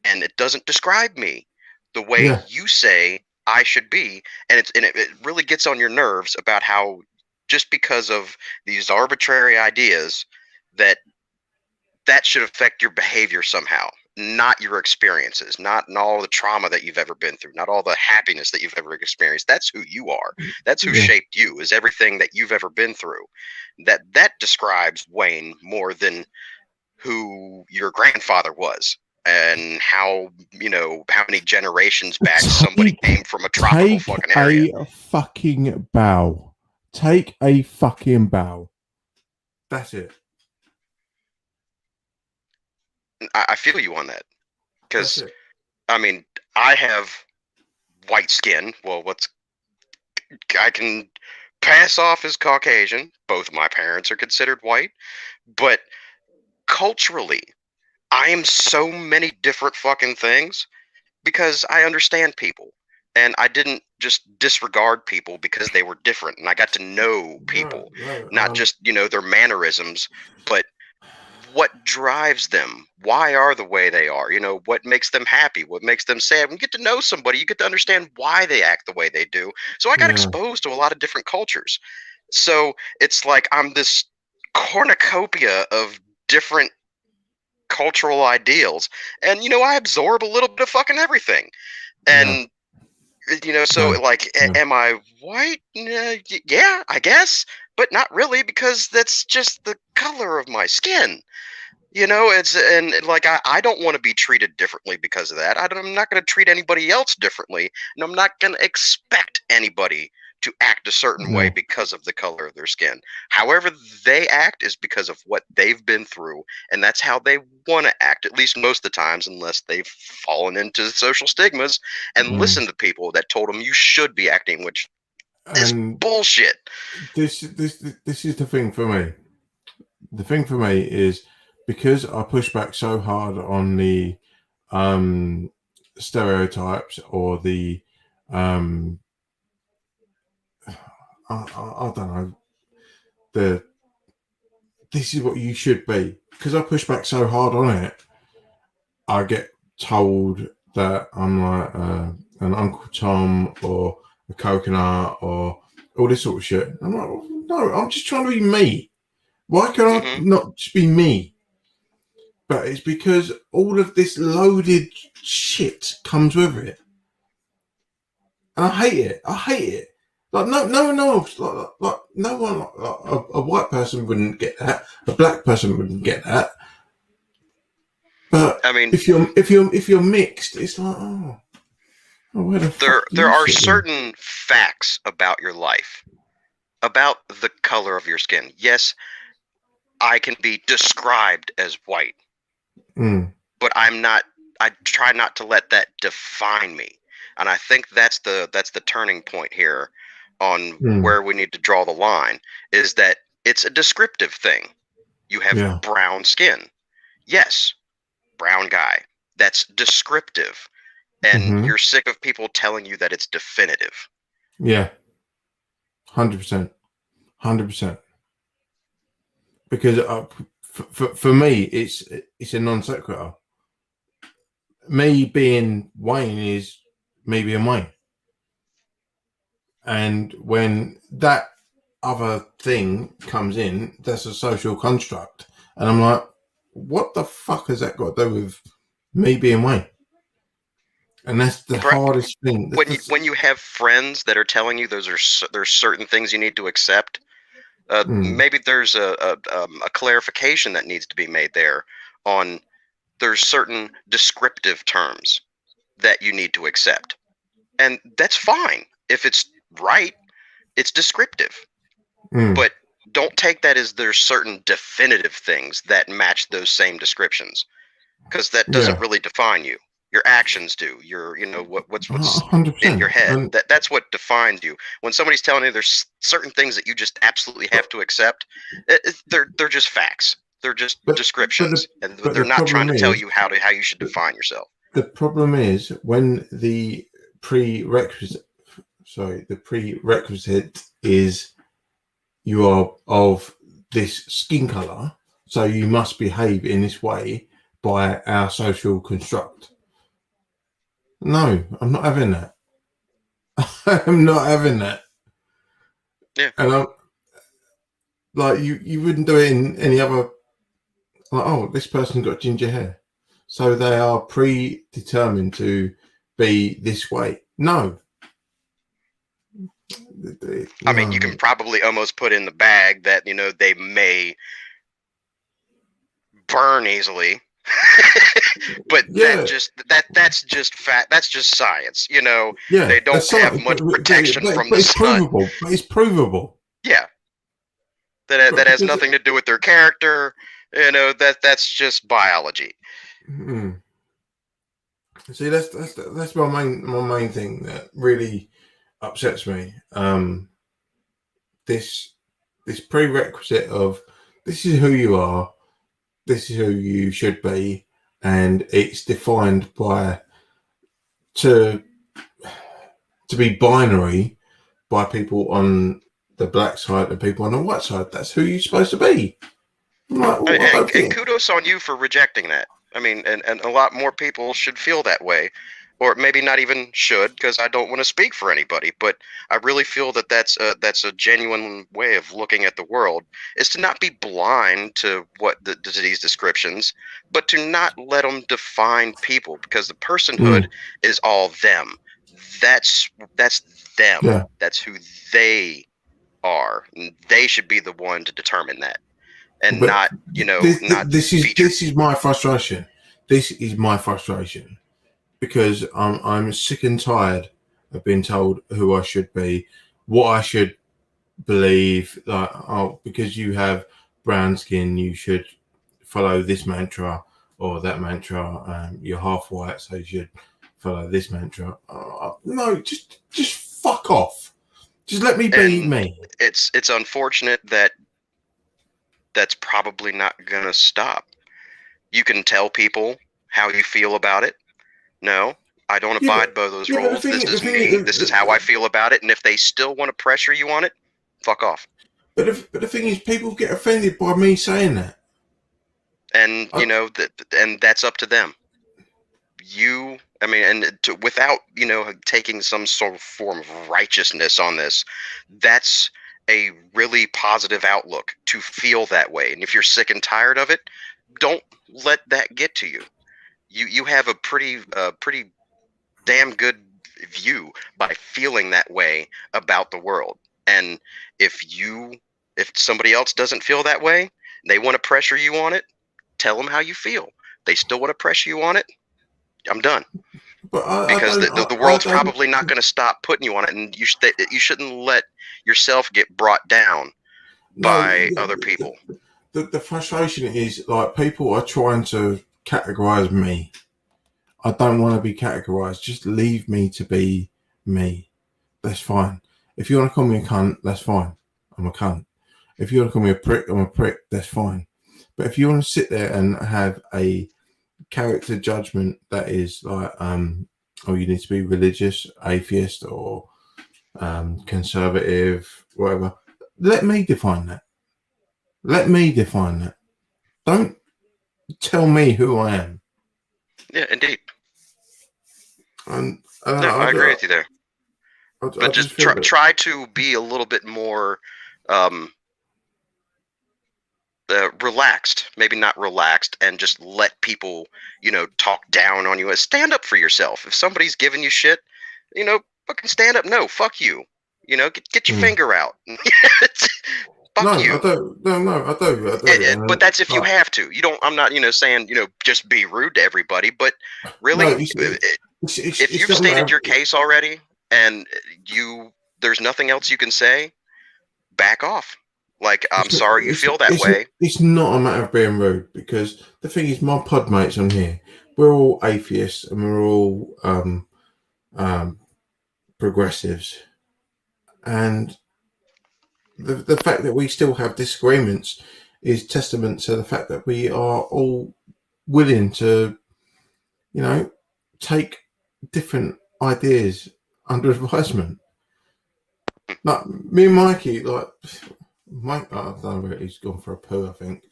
and it doesn't describe me the way you say I should be. And it really gets on your nerves about how just because of these arbitrary ideas that should affect your behavior somehow, not your experiences, not in all the trauma that you've ever been through, not all the happiness that you've ever experienced. That's who you are. That's who shaped you, is everything that you've ever been through. That describes Wayne more than who your grandfather was and how many generations back somebody came from a tropical fucking area.
Take a fucking bow. Take a fucking bow. That's it.
I feel you on that. Because, I mean, I have white skin. Well, I can pass off as Caucasian. Both my parents are considered white. But culturally, I am so many different fucking things because I understand people. And I didn't just disregard people because they were different. And I got to know people, not just, their mannerisms, but what drives them. Why are the way they are? What makes them happy? What makes them sad? When you get to know somebody, you get to understand why they act the way they do. So I got exposed to a lot of different cultures. So it's like I'm this cornucopia of different cultural ideals. And, I absorb a little bit of fucking everything. And am I white? Yeah, I guess, but not really, because that's just the color of my skin. I don't want to be treated differently because of that. I'm not going to treat anybody else differently, and I'm not going to expect anybody to act a certain way because of the color of their skin. However they act is because of what they've been through, and that's how they want to act, at least most of the times, unless they've fallen into social stigmas and listened to people that told them you should be acting, which is bullshit.
This is the thing for me. The thing for me is, because I push back so hard on the stereotypes or the I don't know, this is what you should be. Because I push back so hard on it, I get told that I'm like an Uncle Tom or a coconut or all this sort of shit. I'm like, no, I'm just trying to be me. Why can I not just be me? But it's because all of this loaded shit comes with it. And I hate it. Like no one else, like no one, like, a white person wouldn't get that. A black person wouldn't get that. But
I mean,
if you're mixed, it's like, where the fuck
there are
fit in?
certain facts about your life, about the color of your skin. Yes, I can be described as white, but I'm not. I try not to let that define me, and I think that's the turning point here on where we need to draw the line, is that it's a descriptive thing. You have brown skin. Yes, brown guy. That's descriptive. and you're sick of people telling you that it's definitive.
Yeah, 100%, 100%. Because for me, it's a non sequitur. Me being Wayne is me being Wayne, and when that other thing comes in, that's a social construct, and I'm like, what the fuck has that got to do with me being Wayne? And that's the hardest thing.
When you have friends that are telling you there's certain things you need to accept, maybe there's a clarification that needs to be made there on there's certain descriptive terms that you need to accept. And that's fine. If it's right, it's descriptive. But don't take that as there's certain definitive things that match those same descriptions, because that doesn't really define you. Your actions do. What's
100%.
in your head. That's what defines you. When somebody's telling you there's certain things that you just absolutely have to accept, they're just facts. They're just descriptions, and they're not trying to tell you how you should define yourself.
The problem is when the prerequisite is you are of this skin color, so you must behave in this way by our social construct. No, I'm not having that. I'm not having that.
Yeah.
And I'm like, you wouldn't do it in any other. Like, oh, this person got ginger hair, so they are predetermined to be this way. No.
I mean, you can probably almost put in the bag that they may burn easily. But that's just fact. That's just science. They don't have much protection from the sun.
But it's provable.
Yeah, that has nothing to do with their character. That's just biology.
See, that's my main thing that really upsets me. This prerequisite of this is who you are. This is who you should be, and it's defined by to be binary by people on the black side and people on the white side. That's who you're supposed to be.
And kudos on you for rejecting that. I mean, and a lot more people should feel that way, or maybe not even should, because I don't want to speak for anybody. But I really feel that that's a genuine way of looking at the world, is to not be blind to what the disease descriptions, but to not let them define people, because the personhood is all them. That's them.
Yeah.
That's who they are. And they should be the one to determine that. And
but this
featured.
is my frustration. This is my frustration because I'm sick and tired of being told who I should be, what I should believe. Like, oh, because you have brown skin, you should follow this mantra or that mantra. You're half white, so you should follow this mantra. No, just fuck off. Just let me be me.
It's unfortunate that's probably not gonna stop. You can tell people how you feel about it. No, I don't abide by those rules. This is me. This is how I feel about it. And if they still want to pressure you on it, fuck off.
But the thing is, people get offended by me saying that.
And and that's up to them. Without taking some sort of form of righteousness on this, that's a really positive outlook to feel that way. And if you're sick and tired of it, don't let that get to you. You have a pretty damn good view by feeling that way about the world. And if somebody else doesn't feel that way, they want to pressure you on it, tell them how you feel. They still want to pressure you on it, I'm done. Because the world's probably not going to stop putting you on it, and you shouldn't let yourself get brought down by other people.
The frustration is like people are trying to categorize me. I don't want to be categorized. Just leave me to be me. That's fine. If you want to call me a cunt, that's fine. I'm a cunt. If you want to call me a prick, I'm a prick. That's fine. But if you want to sit there and have a character judgment that is like or you need to be religious, atheist, or conservative, whatever. Let me define that. Let me define that. Don't tell me who I am.
Yeah, indeed.
And,
No, I agree with you there. But just try to be a little bit more relaxed, maybe not relaxed, and just let people, talk down on you. Stand up for yourself. If somebody's giving you shit, fucking stand up. No, fuck you. Get your finger out. Fuck you.
I don't.
But that's if you have to. You don't. I'm not, saying, just be rude to everybody. But really, if you've stated your case already, and there's nothing else you can say, back off. Like, I'm sorry you feel that way.
It's not a matter of being rude, because the thing is, my pod mates on here, we're all atheists and we're all progressives, and the fact that we still have disagreements is testament to the fact that we are all willing to, take different ideas under advisement. Like me and Mikey, Mike, I don't know, he's gone for a poo, I think.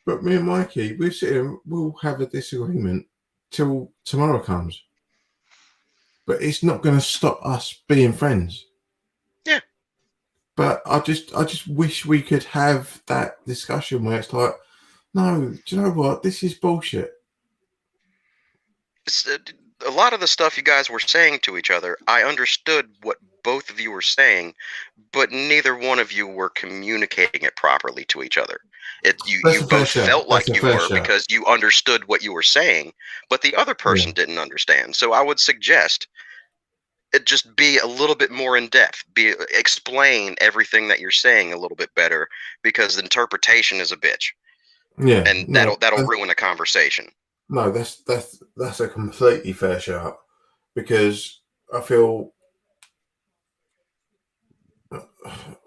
But me and Mikey, we'll have a disagreement till tomorrow comes. But it's not going to stop us being friends.
Yeah.
But I just wish we could have that discussion where it's like, no, do you know what? This is bullshit.
A lot of the stuff you guys were saying to each other, I understood what both of you were saying, but neither one of you were communicating it properly to each other. You both felt like you were, because you understood what you were saying, but the other person didn't understand. So I would suggest it just be a little bit more in depth. Explain everything that you're saying a little bit better, because the interpretation is a bitch.
Yeah,
and that'll ruin a conversation.
No, that's a completely fair shout, because I feel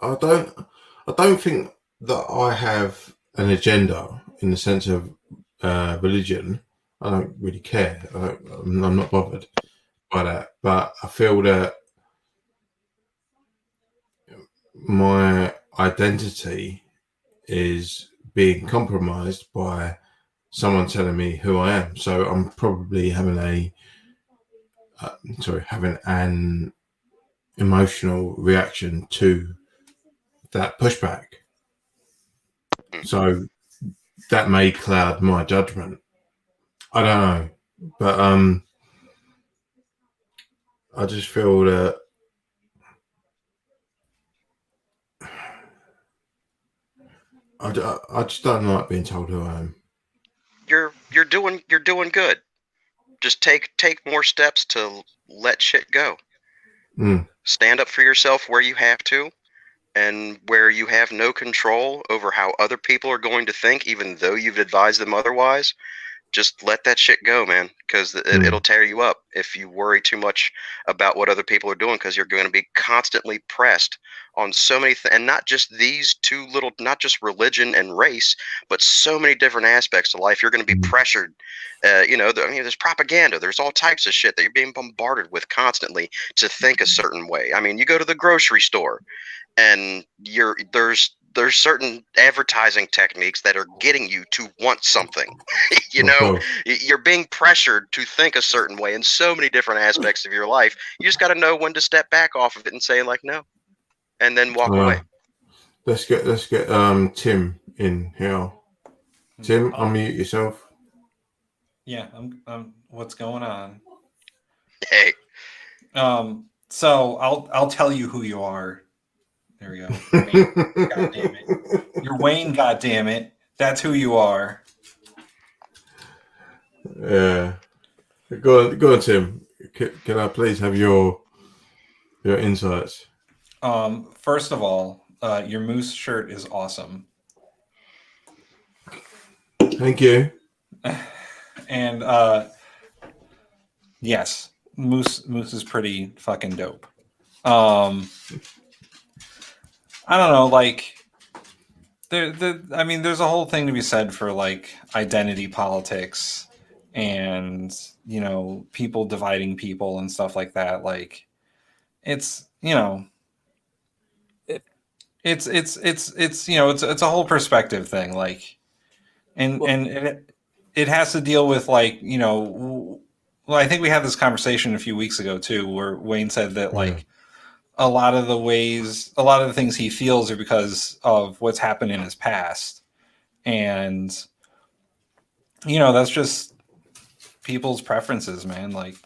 I don't think that I have an agenda in the sense of religion. I don't really care. I'm not bothered by that. But I feel that my identity is being compromised by someone telling me who I am. So I'm probably having an emotional reaction to that pushback. So that may cloud my judgment. I don't know, but I just feel that I just don't like being told who I am.
You're doing good. Just take more steps to let shit go. Stand up for yourself where you have to, and where you have no control over how other people are going to think, even though you've advised them otherwise. Just let that shit go, man, because it'll tear you up if you worry too much about what other people are doing, because you're going to be constantly pressed on so many things, and not just these two little, not just religion and race, but so many different aspects of life. You're going to be pressured. There's propaganda. There's all types of shit that you're being bombarded with constantly to think a certain way. I mean, you go to the grocery store, and there's certain advertising techniques that are getting you to want something. You're being pressured to think a certain way in so many different aspects of your life. You just got to know when to step back off of it and say, like, no, and then walk away.
Let's get Tim in here. Tim, unmute yourself.
Yeah, I'm what's going on?
Hey.
So I'll tell you who you are. There we go. Wayne, God damn it. You're Wayne, God damn it. That's who you are.
Yeah. Go on, Tim. Can I please have your insights?
First of all, your Moose shirt is awesome.
Thank you.
And yes, Moose is pretty fucking dope. I don't know, like there's a whole thing to be said for like identity politics and people dividing people and stuff like that. Like it's it's a whole perspective thing. Like and it has to deal with like well, I think we had this conversation a few weeks ago too, where Wayne said that like a lot of the things he feels are because of what's happened in his past, and that's just people's preferences, man. Like,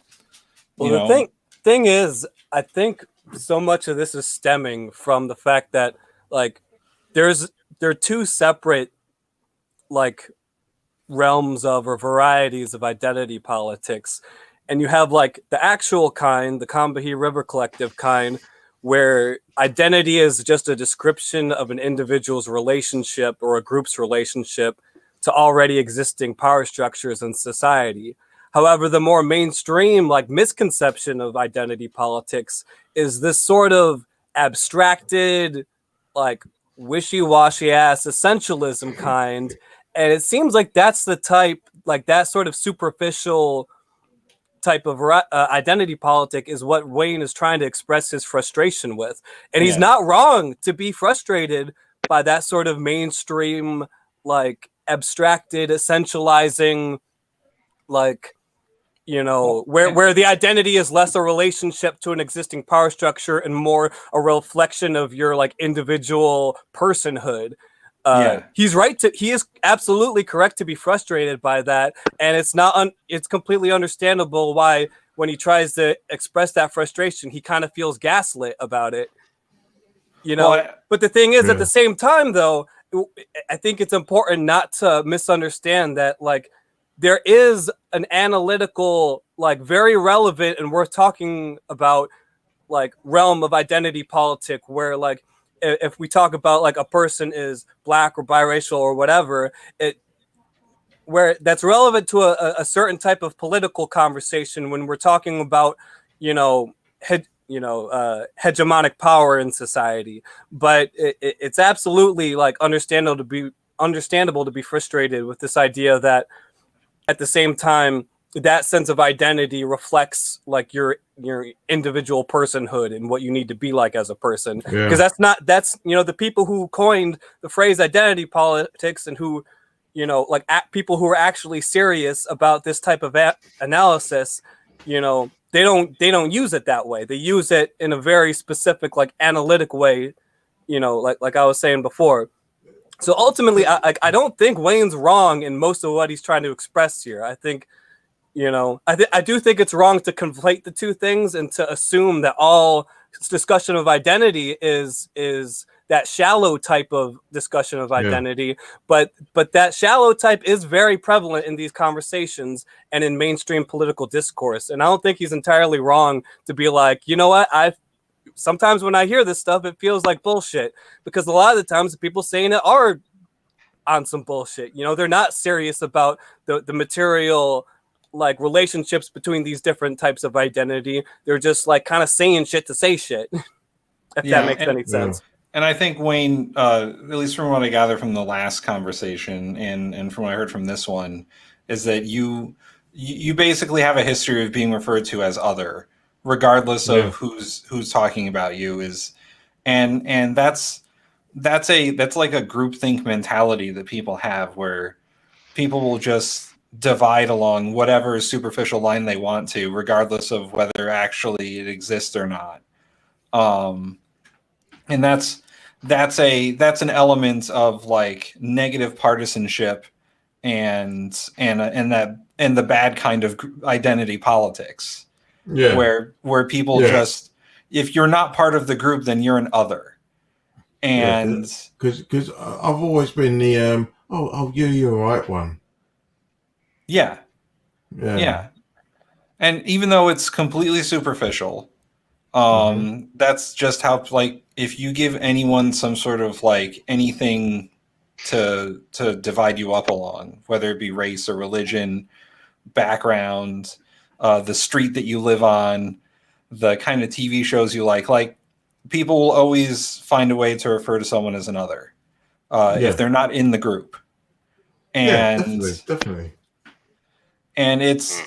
well, the thing is, I think so much of this is stemming from the fact that like there are two separate like realms of or varieties of identity politics, and you have like the actual kind, the Combahee River Collective kind, where identity is just a description of an individual's relationship or a group's relationship to already existing power structures in society. However, the more mainstream like misconception of identity politics is this sort of abstracted, like wishy-washy ass essentialism kind. And it seems like that's the type, like that sort of superficial type of identity politic is what Wayne is trying to express his frustration with. And he's not wrong to be frustrated by that sort of mainstream, like abstracted, essentializing, like, where the identity is less a relationship to an existing power structure and more a reflection of your like individual personhood. He's right he is absolutely correct to be frustrated by that, and it's completely understandable why when he tries to express that frustration he kind of feels gaslit about it, but the thing is, at the same time though, I think it's important not to misunderstand that like there is an analytical, like very relevant and worth talking about like realm of identity politic where like if we talk about like a person is black or biracial or whatever, where that's relevant to a certain type of political conversation when we're talking about, hegemonic power in society. But it's absolutely like understandable to be frustrated with this idea that at the same time, that sense of identity reflects like your individual personhood and what you need to be like as a person. Because that's the people who coined the phrase identity politics and who, people who are actually serious about this type of analysis, they don't use it that way. They use it in a very specific, like analytic way, like I was saying before. So ultimately, I don't think Wayne's wrong in most of what he's trying to express here. I think, I do think it's wrong to conflate the two things and to assume that all discussion of identity is that shallow type of discussion of identity. But that shallow type is very prevalent in these conversations and in mainstream political discourse. And I don't think he's entirely wrong to be like, you know what, sometimes when I hear this stuff, it feels like bullshit, because a lot of the times the people saying it are on some bullshit. They're not serious about the material like relationships between these different types of identity. They're just like kind of saying shit to say shit, if that makes any sense.
And I think Wayne, at least from what I gather from the last conversation and from what I heard from this one, is that you basically have a history of being referred to as other, regardless of who's talking about you. And that's like a groupthink mentality that people have, where people will just divide along whatever superficial line they want to, regardless of whether actually it exists or not. And that's an element of like negative partisanship and the bad kind of identity politics. Where people just, if you're not part of the group, then you're an other. And
because I've always been the you're the right one.
Yeah. And even though it's completely superficial, that's just how, like, if you give anyone some sort of like anything to divide you up along, whether it be race or religion, background, the street that you live on, the kind of TV shows you like people will always find a way to refer to someone as another if they're not in the group. And
definitely.
and it's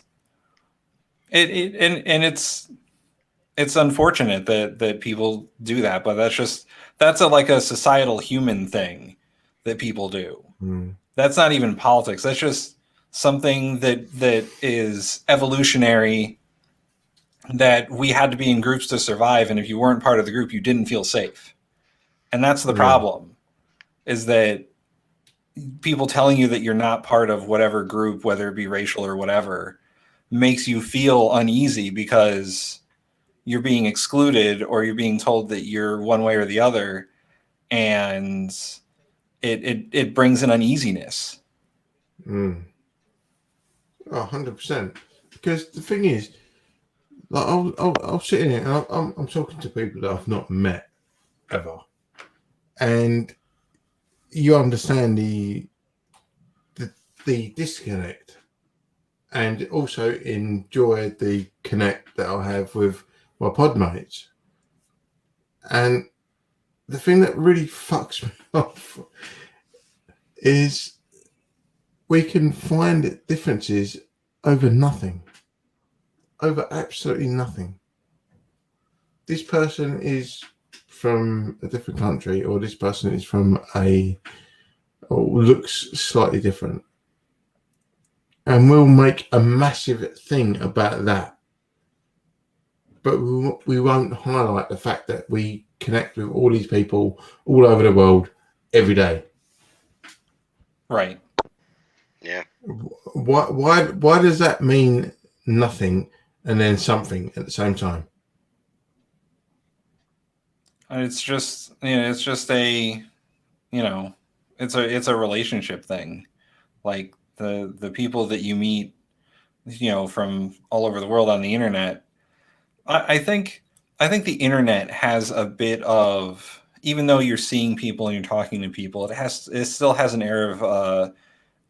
it's unfortunate that people do that, but that's like a societal human thing that people do. That's not even politics. That's just something that is evolutionary, that we had to be in groups to survive, and if you weren't part of the group, you didn't feel safe. And that's the problem, is that people telling you that you're not part of whatever group, whether it be racial or whatever, makes you feel uneasy because you're being excluded, or you're being told that you're one way or the other, and it brings an uneasiness.
100%. Because the thing is, like, I'll sit in here and I'm talking to people that I've not met ever, and you understand the disconnect, and also enjoy the connect that I have with my pod mates. And the thing that really fucks me off is we can find differences over nothing, over absolutely nothing. This person is from a different country, or this person is from or looks slightly different, and we'll make a massive thing about that, but we won't highlight the fact that we connect with all these people all over the world every day.
Right.
Yeah.
Why does that mean nothing and then something at the same time?
It's just, it's just it's a relationship thing. Like the people that you meet, from all over the world on the internet. I think the internet has a bit of, even though you're seeing people and you're talking to people, it still has an air of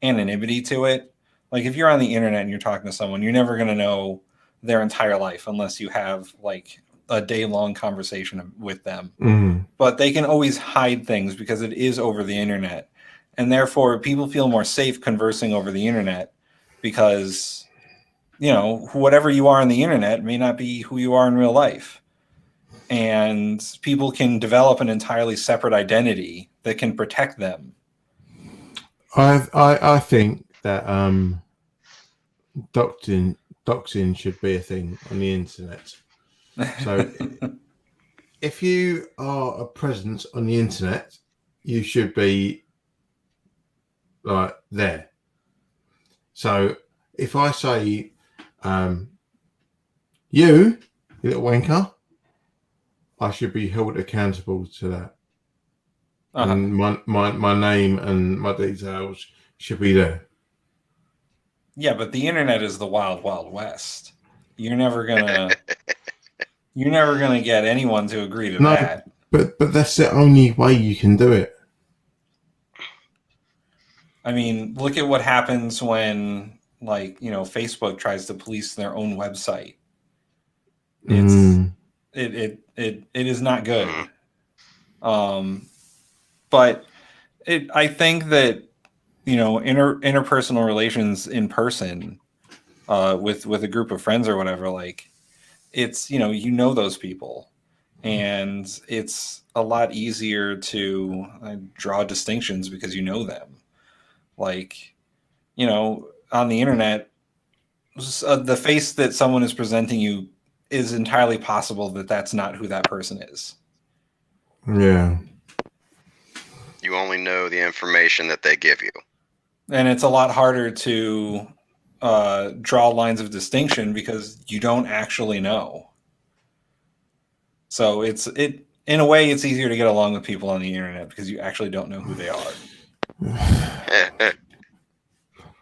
anonymity to it. Like, if you're on the internet and you're talking to someone, you're never going to know their entire life unless you have like a day-long conversation with them. But they can always hide things because it is over the internet, and therefore people feel more safe conversing over the internet, because whatever you are on the internet may not be who you are in real life, and people can develop an entirely separate identity that can protect them.
I think that doxing should be a thing on the internet. So if you are a presence on the internet, you should be like there. So if I say, you little wanker, I should be held accountable to that. And my name and my details should be there.
Yeah, but the internet is the wild, wild west. You're never gonna get anyone to agree to that.
But that's the only way you can do it.
I mean, look at what happens when, Facebook tries to police their own website. It is not good. But I think that interpersonal relations in person, with a group of friends or whatever, like, it's those people, and it's a lot easier to draw distinctions because you know them. Like, on the internet, the face that someone is presenting you is entirely possible that that's not who that person is.
Yeah.
You only know the information that they give you.
And it's a lot harder to draw lines of distinction because you don't actually know. So in a way, it's easier to get along with people on the internet because you actually don't know who they are.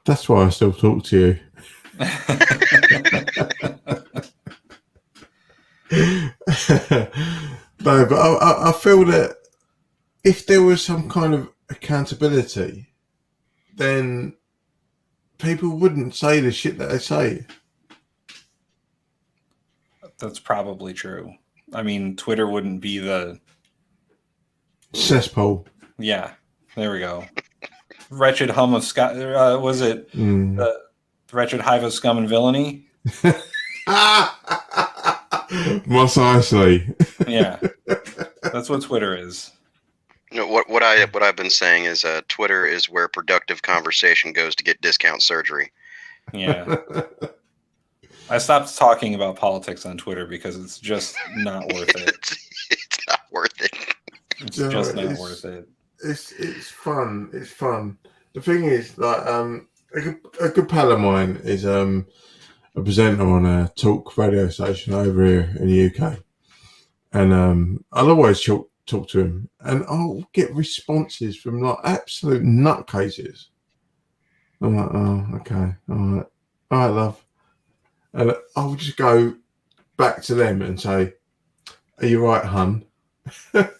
That's why I still talk to you. No, but I feel that if there was some kind of accountability, then people wouldn't say the shit that they say.
That's probably true. I mean, Twitter wouldn't be the
cesspool.
Yeah, there we go. Wretched hum of Scott. Was it the wretched hive of scum and villainy.
Must I say?
Yeah, that's what Twitter is.
No, what I've been saying is Twitter is where productive conversation goes to get discount surgery.
Yeah. I stopped talking about politics on Twitter because it's just not worth it.
It's not worth it.
It's just not worth it.
It's fun. It's fun. The thing is, like, a good pal of mine is a presenter on a talk radio station over here in the UK, and I'll always talk to him, and I'll get responses from like absolute nutcases. I'm like, oh, okay, all right, love, and I'll just go back to them and say, "Are you right, hun?" And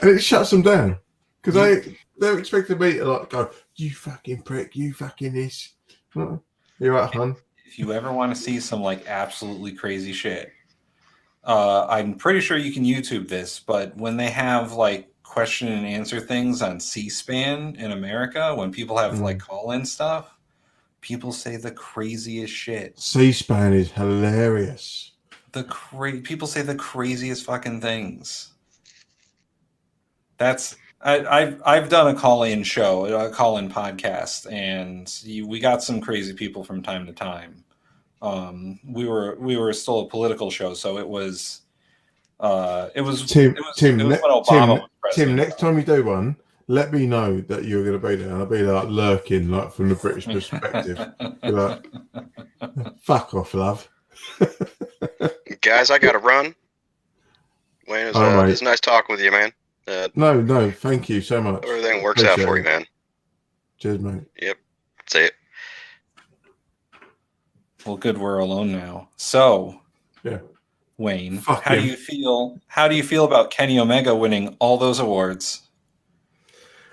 it shuts them down because they're expecting me to like go, "You fucking prick, you fucking this." You're right, hun.
If you ever want to see some like absolutely crazy shit, I'm pretty sure you can YouTube this, but when they have like question and answer things on C-SPAN in America, when people have like call-in stuff, people say the craziest shit.
C-SPAN is hilarious.
People say the craziest fucking things. I've done a call-in show, a call-in podcast, and we got some crazy people from time to time. We were still a political show, so it was
Tim,
when Obama was president.
Tim, next time you do one, let me know that you're going to be there. I'll be like lurking, like from the British perspective. Be like, fuck off, love.
Guys, I got to run. Wayne, it's nice talking with you, man.
No, thank you so much.
Everything works out for you, man.
Cheers, mate.
Yep. That's it.
Well, good, we're alone now. So,
yeah,
Wayne, how do you feel? How do you feel about Kenny Omega winning all those awards?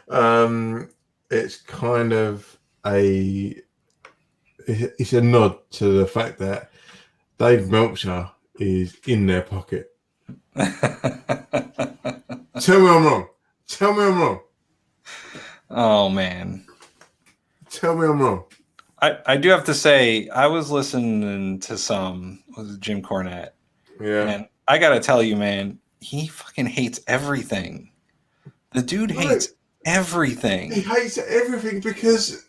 It's kind of it's a nod to the fact that Dave Meltzer is in their pocket. Tell me I'm wrong.
Oh, man.
Tell me I'm wrong.
I do have to say, I was listening to Jim Cornette.
Yeah.
And I got to tell you, man, he fucking hates everything. The dude hates everything.
He hates everything because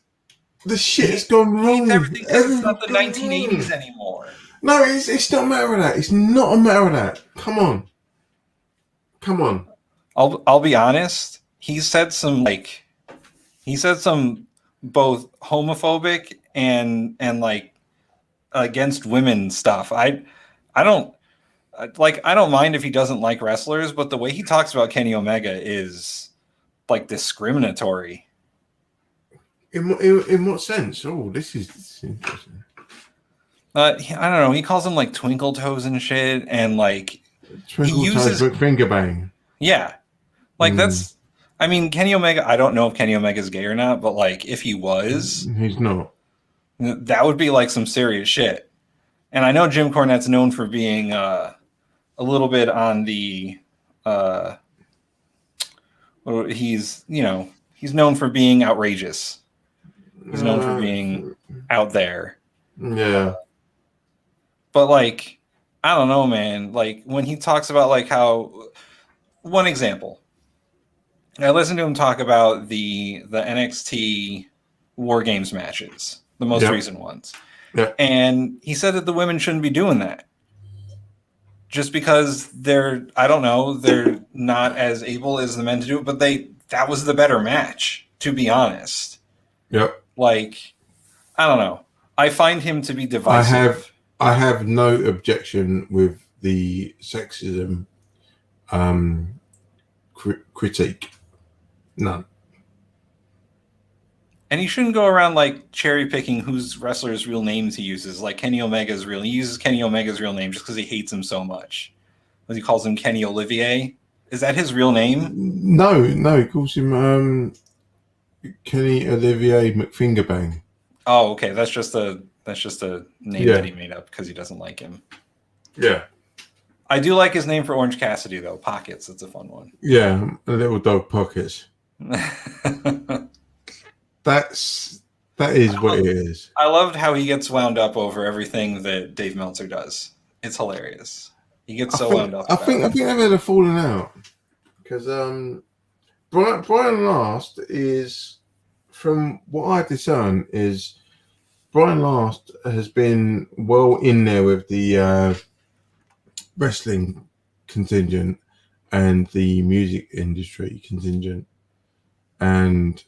the shit's gone wrong.
Everything because it's not the 1980s anymore.
No, it's not a matter of that. It's not a matter of that. Come on.
I'll be honest. He said some both homophobic and like against women stuff. I don't mind if he doesn't like wrestlers, but the way he talks about Kenny Omega is like discriminatory.
In what sense? Oh, this is interesting.
I don't know. He calls them like twinkle toes and shit, and like
twinkle toes, finger bang.
Yeah, like that's. I mean, Kenny Omega. I don't know if Kenny Omega is gay or not, but like if he was,
he's not.
That would be like some serious shit. And I know Jim Cornette's known for being a little bit on the. He's known for being outrageous. He's known for being out there.
Yeah.
But like, I don't know, man. Like when he talks about like how, one example, I listened to him talk about the NXT War Games matches, the most recent ones.
Yeah.
And he said that the women shouldn't be doing that. Just because they're not as able as the men to do it, but that was the better match, to be honest.
Yep.
Like, I don't know. I find him to be divisive.
I have no objection with the sexism critique. None.
And he shouldn't go around like cherry picking whose wrestlers' real names he uses. Like Kenny Omega's real. He uses Kenny Omega's real name just because he hates him so much. He calls him Kenny Olivier. Is that his real name?
No. He calls him Kenny Olivier McFingerbang.
Oh, okay. That's just a name that he made up because he doesn't like him.
Yeah.
I do like his name for Orange Cassidy though. Pockets. That's a fun one.
Yeah, a little dog Pockets. That's That is what it is.
I loved how he gets wound up over everything that Dave Meltzer does. It's hilarious. He gets wound up.
I think they've had a falling out because Brian Last is, from what I discern, is Brian Last has been well in there with the wrestling contingent and the music industry contingent, and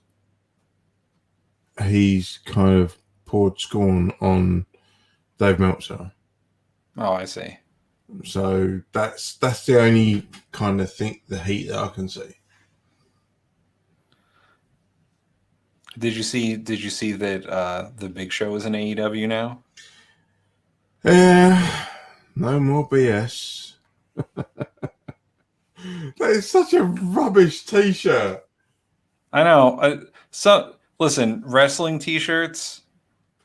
he's kind of poured scorn on Dave Meltzer.
Oh, I see.
So that's the only kind of the heat that I can see.
Did you see that the Big Show is in AEW now?
No more BS. That is such a rubbish t-shirt.
I know. So listen, wrestling t-shirts,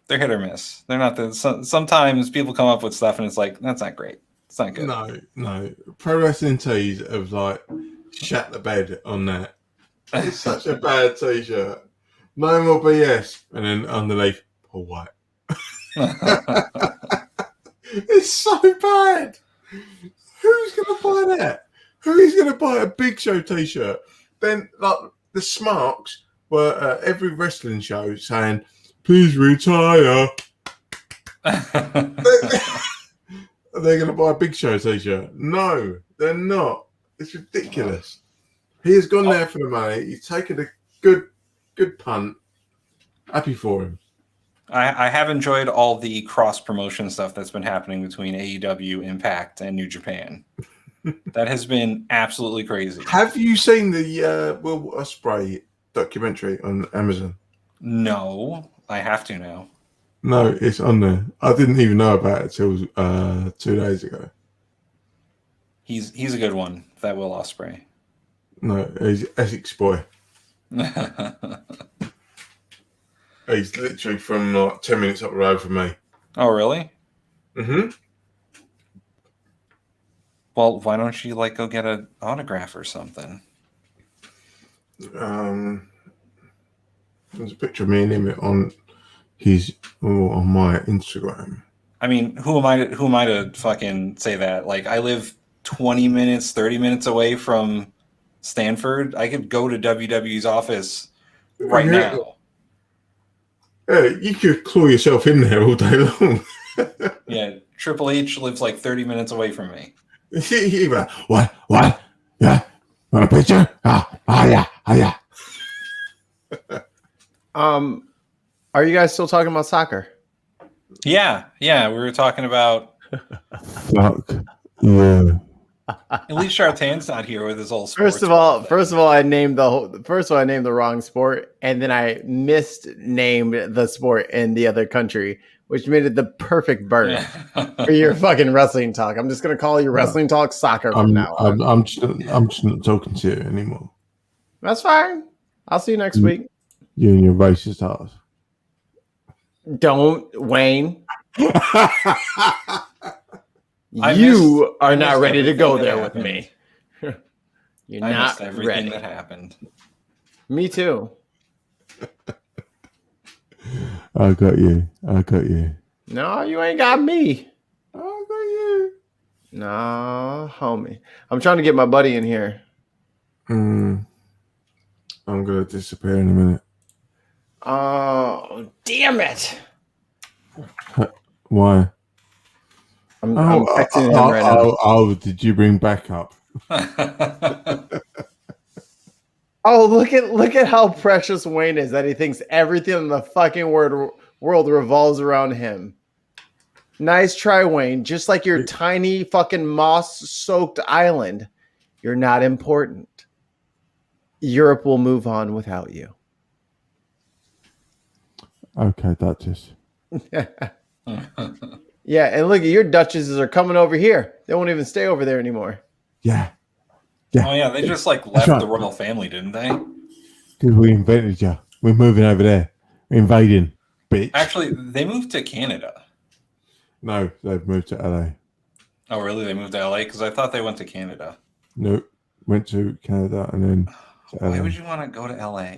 they're hit or miss. They're not the. Sometimes people come up with stuff and it's like, that's not great. It's not good.
No. Pro wrestling tees have like shat the bed on that. It's such a bad t-shirt. No more BS. And then underneath, Paul White. It's so bad. Who's going to buy that? Who is going to buy a Big Show t-shirt? Then, like, the Smarks were at every wrestling show saying, please retire. They're going to buy a Big Show t-shirt. No, they're not. It's ridiculous. He has gone there for the money. He's taken a good punt. Happy for him.
I have enjoyed all the cross-promotion stuff that's been happening between AEW, Impact, and New Japan. That has been absolutely crazy.
Have you seen the Will Ospreay documentary on Amazon?
No, I have to now.
No, it's on there. I didn't even know about it till 2 days ago.
He's a good one, that Will Ospreay.
No, he's Essex boy. He's literally from like 10 minutes up the road from me.
Oh, really?
Mm-hmm.
Well, why don't you go get an autograph or something?
There's a picture of me and him on my Instagram.
I mean, who am I to fucking say that? Like, I live 20 minutes, 30 minutes away from Stanford. I could go to WWE's office right now.
You could claw yourself in there all day long.
Yeah, Triple H lives 30 minutes away from me.
What? Yeah, want a picture? Yeah.
Are you guys still talking about soccer?
Yeah, we were talking about.
Fuck yeah.
At least Chartan's not here with his old sports.
First of all, I named the wrong sport, and then I misnamed the sport in the other country, which made it the perfect burn for your fucking wrestling talk. I'm just gonna call your wrestling talk soccer from now on.
I'm just not talking to you anymore.
That's fine. I'll see you next week.
You and your racist ass.
Don't, Wayne. You are not ready to go there with me. You're not
everything
ready.
That happened.
Me too.
I got you.
No, you ain't got me.
I got you.
No, homie. I'm trying to get my buddy in here.
I'm gonna disappear in a minute.
Oh, damn it.
Why?
I'm texting him right now.
Oh, did you bring backup?
Oh, look at how precious Wayne is, that he thinks everything in the fucking world revolves around him. Nice try, Wayne. Just like your tiny fucking moss-soaked island, you're not important. Europe will move on without you.
Okay, Duchess.
Yeah, and look, your duchesses are coming over here. They won't even stay over there anymore.
Yeah.
Oh yeah, they just left the royal family, didn't they?
Because we invented you. We're moving over there. We're invading, bitch.
Actually, they moved to Canada.
No, they've moved to LA.
Oh really? They moved to LA? Because I thought they went to Canada.
Nope. Went to Canada and then to LA.
Why would you want to go to LA?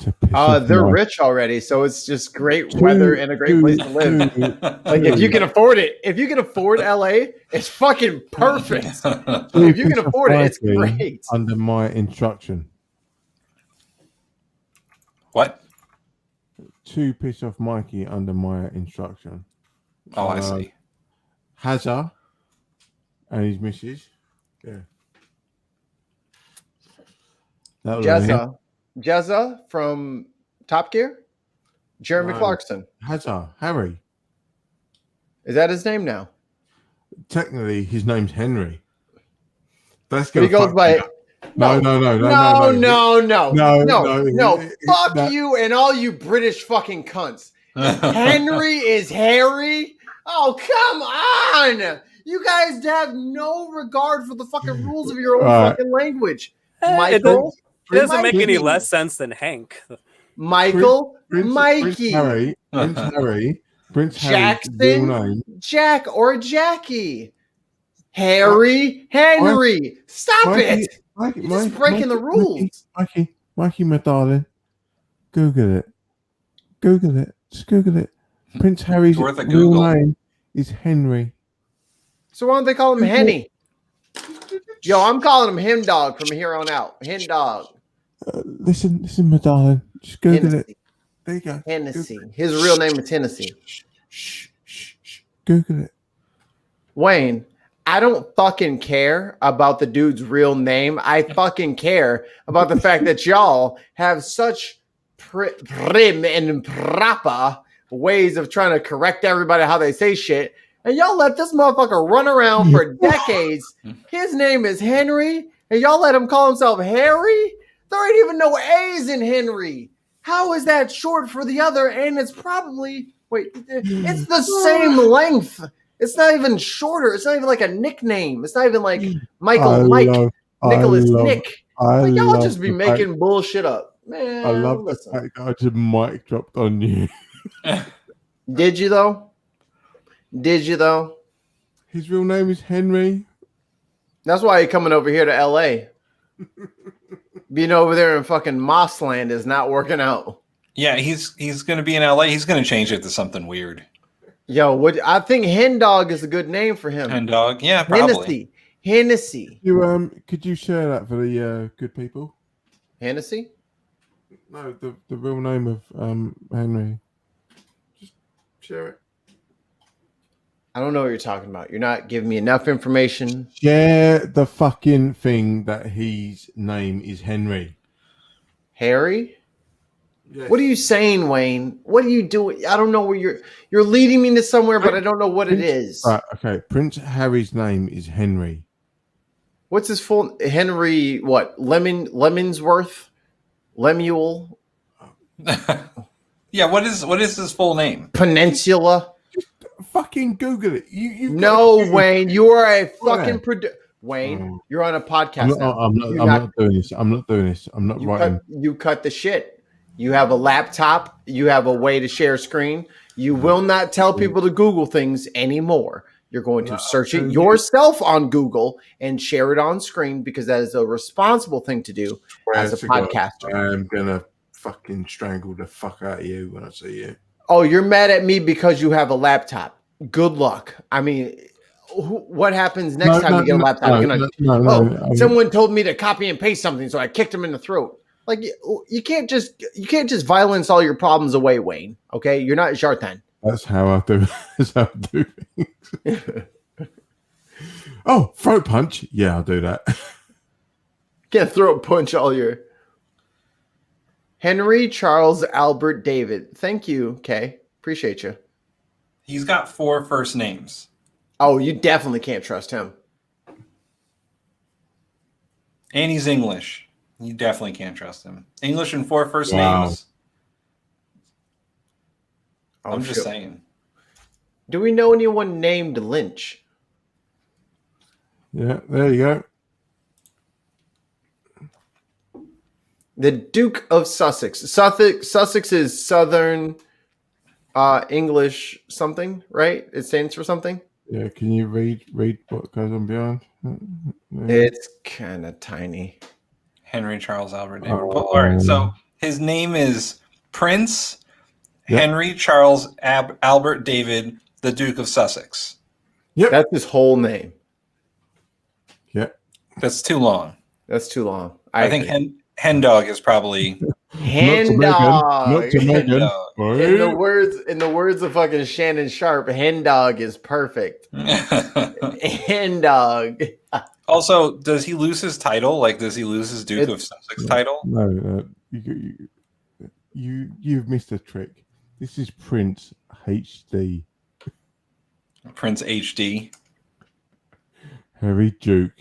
To piss off
They're
Mikey.
rich already, so it's just great weather and a great place to live. Like if you can afford it, if you can afford LA, it's fucking perfect. If you can afford it, it's great.
Under my instruction.
What?
To piss off Mikey under my instruction.
Oh, I see.
Hazza and his missus. Yeah.
Jezza from Top Gear? Jeremy Clarkson.
Hazza, Harry.
Is that his name now?
Technically, his name's Henry. That's
But he goes by...
No.
Fuck you and all you British fucking cunts. Henry is Harry? Oh, come on. You guys have no regard for the fucking rules of your own fucking language. Michael?
It doesn't make any less sense than Hank.
Michael?
Prince
Mikey?
Harry. Prince
Jackson?
Harry's
Jack or Jackie? Henry? Stop it.
Mikey,
You're just breaking the rules.
Mikey, my darling. Google it. Just Google it. Prince Harry's real name is Henry.
So why don't they call him Henny? Yo, I'm calling him Hen Dog from here on out. Hen Dog.
Listen, my darling. Just Google it. There you go.
Hennessy. His real name is Hennessy.
Shh. Google it.
Wayne, I don't fucking care about the dude's real name. I fucking care about the fact that y'all have such prim and proper ways of trying to correct everybody how they say shit. And y'all let this motherfucker run around for decades. His name is Henry, and y'all let him call himself Harry? There ain't even no A's in Henry. How is that short for the other? And it's probably, it's the same length. It's not even shorter. It's not even like a nickname. It's not even like Michael, Nicholas, Nick. Y'all just be making bullshit up. Man,
I love the fact that I just mic dropped on you.
Did you though?
His real name is Henry.
That's why you're coming over here to LA. Being over there in fucking Mossland is not working out.
Yeah, he's going to be in LA. He's going to change it to something weird.
Yo, I think Hen Dog is a good name for him.
Hen Dog, yeah, probably.
Hennessy.
Could you share that for the good people?
Hennessy?
No, the real name of Henry. Just share it.
I don't know what you're talking about. You're not giving me enough information.
Share the fucking thing that his name is Henry.
Harry?
Yes.
What are you saying, Wayne? What are you doing? I don't know where you're leading me to somewhere, but I don't know what it is.
Right, okay. Prince Harry's name is Henry.
What's his full Henry? What? Lemonsworth? Lemuel?
Yeah. What is his full name?
Peninsula.
Fucking Google it. You
no, Wayne. You are a fucking Wayne. You're on a podcast.
I'm not doing this. I'm not writing.
You cut the shit. You have a laptop. You have a way to share screen. You will not tell people to Google things anymore. You're going to search it yourself on Google and share it on screen because that is a responsible thing to do as a podcaster.
I'm gonna fucking strangle the fuck out of you when I see you.
Oh, you're mad at me because you have a laptop. Good luck. I mean, what happens next time you get a laptop? Someone told me to copy and paste something, so I kicked him in the throat. Like you can't just violence all your problems away, Wayne. Okay, you're not Jartan.
That's how I do. That's how I do things. Oh, throat punch. Yeah, I'll do that.
Can't throat punch all your. Henry Charles Albert David. Thank you, Kay. Appreciate you.
He's got 4 first names.
Oh, you definitely can't trust him.
And he's English. You definitely can't trust him. English and 4 first names. I'm just saying.
Do we know anyone named Lynch?
Yeah, there you go.
The Duke of Sussex. Sussex is Southern English something, right? It stands for something.
Yeah, can you read what goes on beyond?
Yeah. It's kind of tiny.
Henry Charles Albert David. All right, so His name is Prince Henry Charles Albert David, the Duke of Sussex.
Yep.
That's his whole name.
Yep.
That's too long.
That's too long.
I think Hen Dog is probably
Hen Dog.
Not to
Hen
Megan.
Dog.
In the words of fucking Shannon Sharp, Hen Dog is perfect. Hen Dog.
Also, does he lose his title? Like, does he lose his Duke of Sussex title?
No, you've missed a trick. This is Prince HD.
Prince HD.
Harry Duke.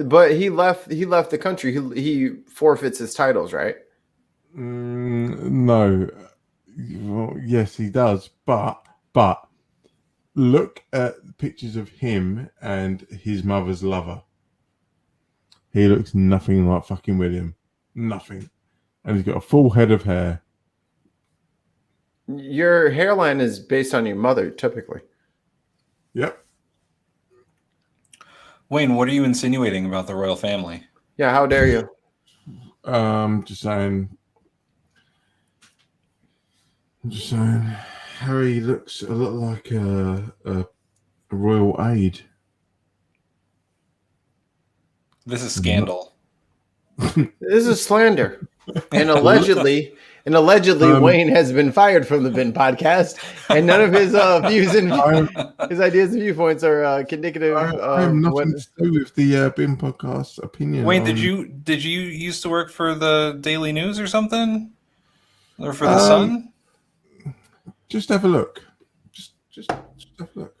But he left the country. He forfeits his titles, right?
No. Well, yes, he does. But look at pictures of him and his mother's lover. He looks nothing like fucking William. Nothing. And he's got a full head of hair.
Your hairline is based on your mother, typically.
Yep.
Wayne, what are you insinuating about the royal family?
Yeah, how dare you?
Just saying. Harry looks a lot like a royal aide.
This is scandal.
This is slander. And allegedly, Wayne has been fired from the Bin Podcast, and none of his views and his ideas and viewpoints are indicative.
I have nothing to do with the Bin Podcast opinion.
Wayne, did you used to work for the Daily News or something, or for the Sun?
Just have a look. Just have a look.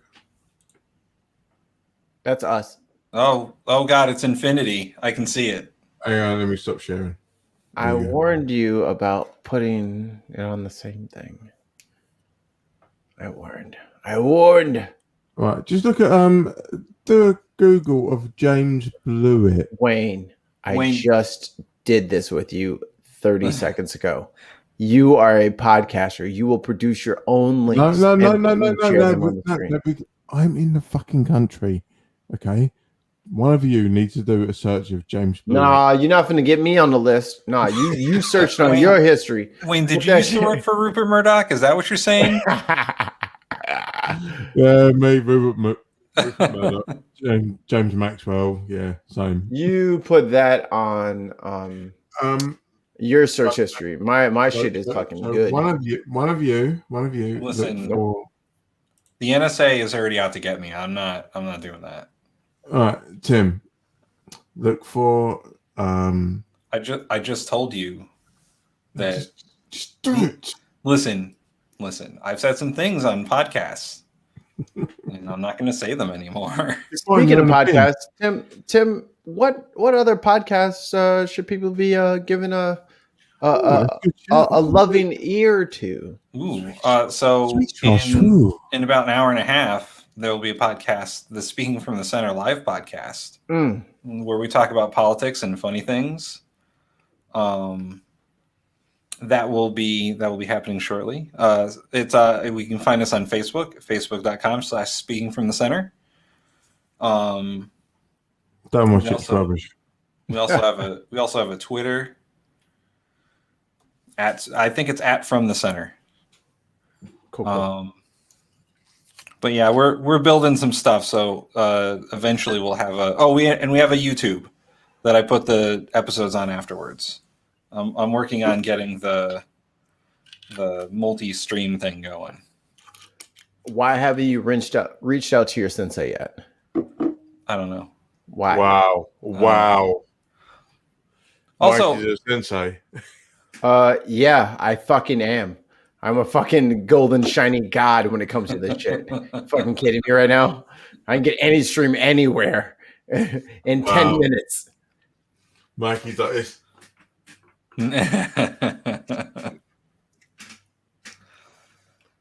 That's us.
Oh God, it's infinity. I can see it.
Hang on, let me stop sharing.
I warned you about putting it on the same thing. I warned.
All right, just look at do a Google of James Blewett.
Wayne, I just did this with you 30 seconds ago. You are a podcaster. You will produce your own links.
No. I'm in the fucking country. Okay. One of you needs to do a search of James Blewett.
Nah, you're not going to get me on the list. Nah, you searched on your history.
Wayne, did you used to work for Rupert Murdoch? Is that what you're saying?
Yeah, me, Rupert Murdoch. James Maxwell. Yeah, same.
You put that on your search history. My shit is fucking good.
One of you.
Listen, the NSA is already out to get me. I'm not doing that.
All right, Tim. Look for.
I just told you that.
Just do it.
Listen. I've said some things on podcasts, and I'm not going to say them anymore.
Speaking of podcasts, Tim, what other podcasts should people be giving a loving ear to?
Ooh, so in about an hour and a half, there will be a podcast, the Speaking from the Center live podcast, where we talk about politics and funny things. That will be happening shortly. It's we can find us on Facebook, facebook.com/Speaking from the Center.
Don't watch it, rubbish.
We also have a Twitter. I think it's @From the Center.
Cool.
But yeah, we're building some stuff. So eventually we'll have we have a YouTube that I put the episodes on afterwards. I'm working on getting the multi-stream thing going.
Why haven't you reached out to your sensei yet?
I don't know.
Why?
Wow.
Also,
Mike is a sensei.
Yeah, I fucking am. I'm a fucking golden shiny god when it comes to this shit. Fucking kidding me right now? I can get any stream anywhere in 10 minutes.
Mikey's like this.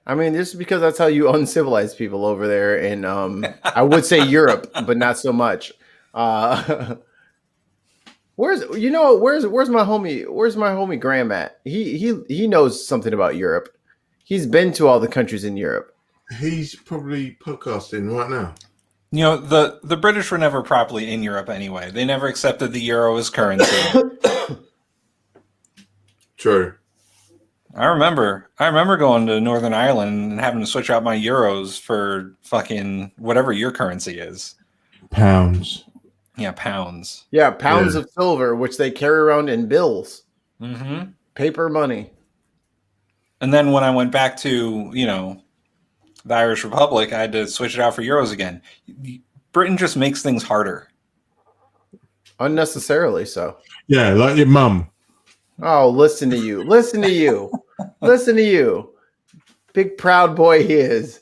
I mean, this is because that's how you uncivilize people over there in I would say Europe, but not so much. Where's my homie Graham at? He knows something about Europe. He's been to all the countries in Europe.
He's probably podcasting right now.
You know, the British were never properly in Europe anyway. They never accepted the euro as currency.
True.
I remember going to Northern Ireland and having to switch out my euros for fucking whatever your currency is.
Pounds.
Yeah, pounds.
Yeah, pounds of silver, which they carry around in bills.
Mm-hmm.
Paper money.
And then when I went back to, the Irish Republic, I had to switch it out for euros again. Britain just makes things harder.
Unnecessarily so.
Yeah, like your mum.
Oh, listen to you. Listen to you. Listen to you. Big proud boy he is.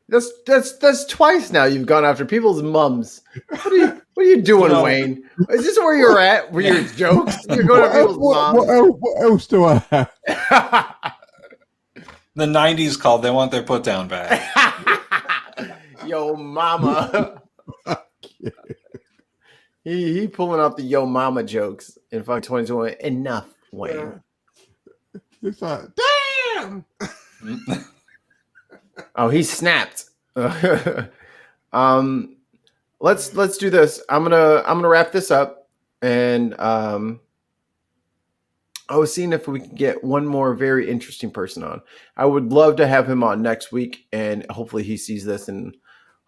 That's twice now you've gone after people's mums. What are you doing, Wayne? Is this where you're at? Where your jokes? You're going after people's moms.
What else do I have?
The 90s called. They want their put down back.
Yo mama. He pulling out the yo mama jokes in fucking 2020. Enough, Wayne.
It's like, damn.
Oh, he snapped. Let's do this. I'm gonna wrap this up, and I was seeing if we could get one more very interesting person on. I would love to have him on next week, and hopefully he sees this, and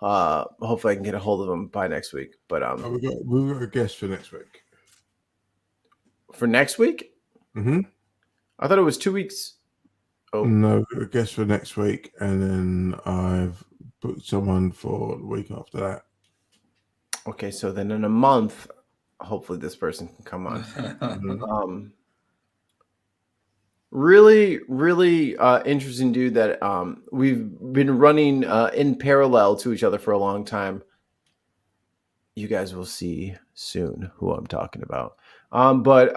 hopefully I can get a hold of him by next week. But
we've got a guest for next week.
For next week?
Mm-hmm.
I thought it was 2 weeks. Oh
no, we've got a guest for next week, and then I've booked someone for the week after that.
Okay, so then in a month, hopefully this person can come on. Really, really interesting dude that we've been running in parallel to each other for a long time. You guys will see soon who I'm talking about. But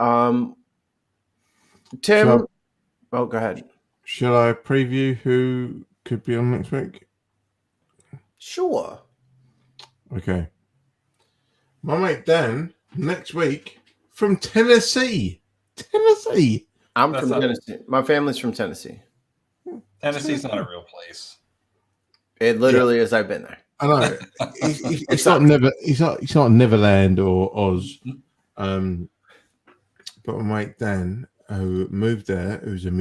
Tim, go ahead.
Shall I preview who could be on next week?
Sure.
Okay. My mate Dan, next week from Tennessee. Tennessee.
I'm from Tennessee. My family's from Tennessee.
Tennessee's not a real place.
It literally is. I've been there.
I know. It's not Neverland or Oz. But my mate Dan, who moved there, who's a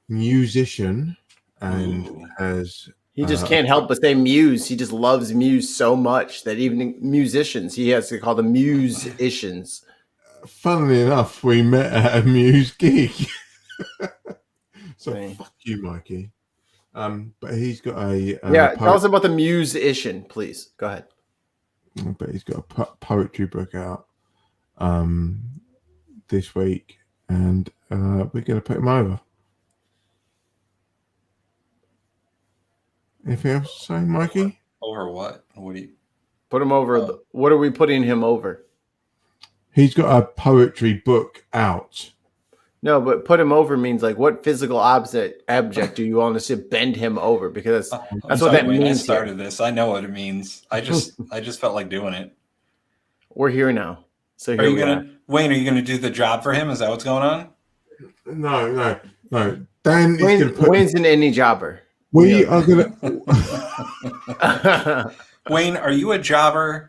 musician and has...
He just can't help but say Muse. He just loves Muse so much that even musicians, he has to call them musicians.
Funnily enough, we met at a Muse gig. So fuck you, Mikey. But he's got a...
tell us about the musician, please. Go ahead.
But he's got a poetry book out this week, and we're going to put him over. Anything else to say, Mikey?
Over what? What do you
put him over? What are we putting him over?
He's got a poetry book out.
No, but put him over means like what physical object do you want to bend him over? Because that's what that means.
I started this. I know what it means. I just felt like doing it.
We're here now. So here
Wayne, are you gonna do the job for him? Is that what's going on?
No. Dan
Wayne's an any jobber.
We are gonna.
Wayne, are you a jobber?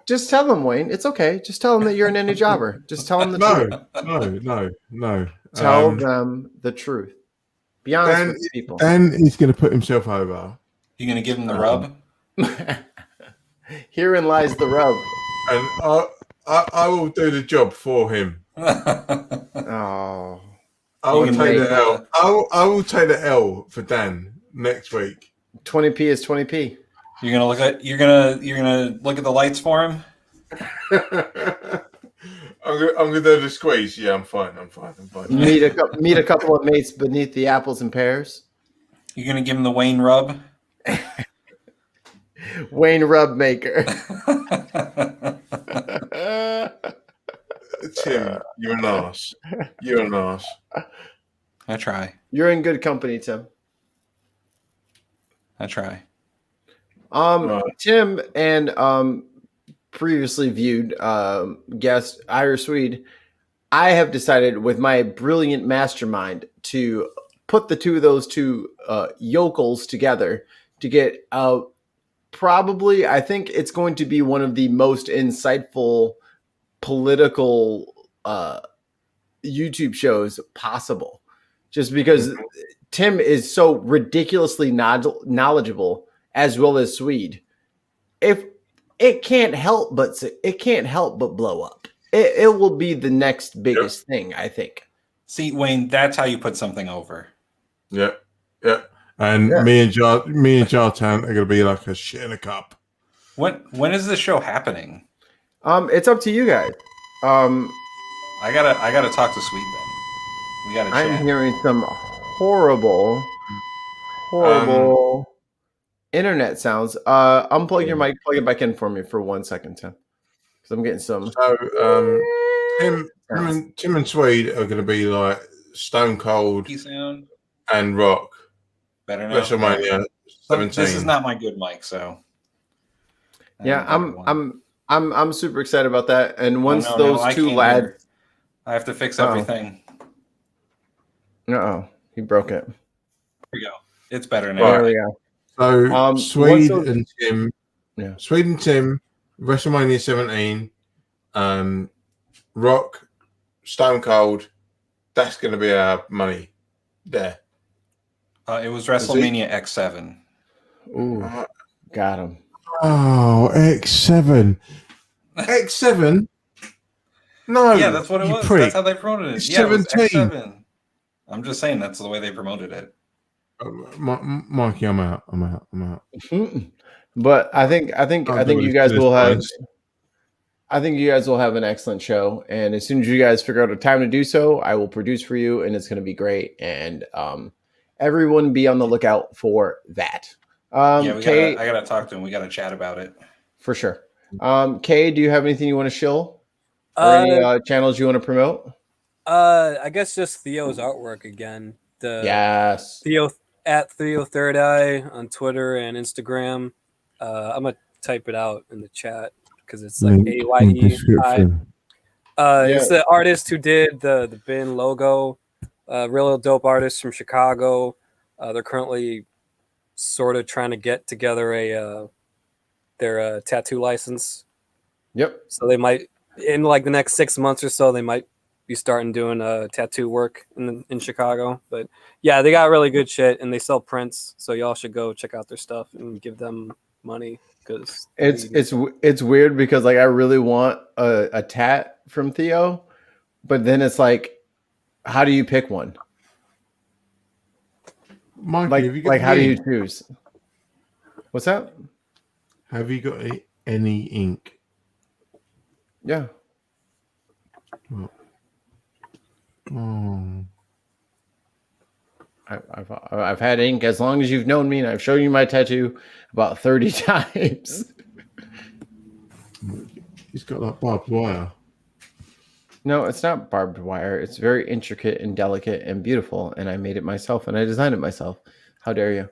Just tell him, Wayne. It's okay. Just tell him that you're an any jobber. Just tell him the truth.
No.
Tell them the truth. Be honest with people.
Dan is going to put himself over.
You going to give him the rub?
Herein lies the rub.
And I will do the job for him.
Oh.
I will take the L. I will take the L for Dan next week.
20p is 20p.
You're gonna look at the lights for him.
I'm gonna do the squeeze. Yeah, I'm fine.
Meet a couple of mates beneath the apples and pears.
You're gonna give him the Wayne rub.
Wayne rub maker.
Tim, you're an arse. You're an arse.
I try.
You're in good company, Tim.
I try.
Tim and previously viewed guest Irish Swede, I have decided with my brilliant mastermind to put those two yokels together to get probably, I think it's going to be one of the most insightful political YouTube shows possible, just because Tim is so ridiculously knowledgeable as well as Swede. If it can't help but blow up. It will be the next biggest thing, I think.
See, Wayne, that's how you put something over.
Yeah. And me and Jartan are going to be like a shit in a cup.
When is this show happening?
It's up to you guys.
I gotta talk to Swede then. We gotta chat.
I'm hearing some horrible internet sounds. Unplug your mic, plug it back in for me for 1 second, Tim. Because I'm getting some.
So, Tim and Swede are going to be like Stone Cold and Rock.
Better now.
WrestleMania 17.
This is not my good mic, so.
Yeah, I'm super excited about that. And once those two lads,
I have to fix everything.
He broke it.
There we go. It's better now.
There we go.
So Swede and Tim, WrestleMania 17, Rock, Stone Cold. That's going to be our money there.
It was WrestleMania X7.
Ooh, got him.
Oh, X7. X7? No.
Yeah, that's what it was.
Prick.
That's how they promoted it. Yeah, it was X7. I'm just saying that's the way they promoted it.
Mikey, I'm out.
But I think you guys will have. I think you guys will have an excellent show, and as soon as you guys figure out a time to do so, I will produce for you, and it's going to be great. And everyone, be on the lookout for that.
I gotta talk to him. We gotta chat about it
for sure. Kay, do you have anything you want to shill? Or any channels you want to promote?
I guess just Theo's artwork again. Theo at Theo Third Eye on Twitter and Instagram. I'm gonna type it out in the chat because it's like AYEI. It's the artist who did the bin logo. Real dope artist from Chicago. They're currently sort of trying to get together their tattoo license.
Yep.
So they might, in like the next 6 months or so, they might be starting doing tattoo work in Chicago. But yeah, they got really good shit and they sell prints. So y'all should go check out their stuff and give them money because
it's weird because like I really want a tat from Theo, but then it's like, how do you pick one?
Mikey,
how do you choose? What's that?
Have you got any ink?
Yeah.
Oh.
I've had ink as long as you've known me, and I've shown you my tattoo about 30 times.
He's got that barbed wire.
No, it's not barbed wire. It's very intricate and delicate and beautiful, and I made it myself and I designed it myself. How dare you?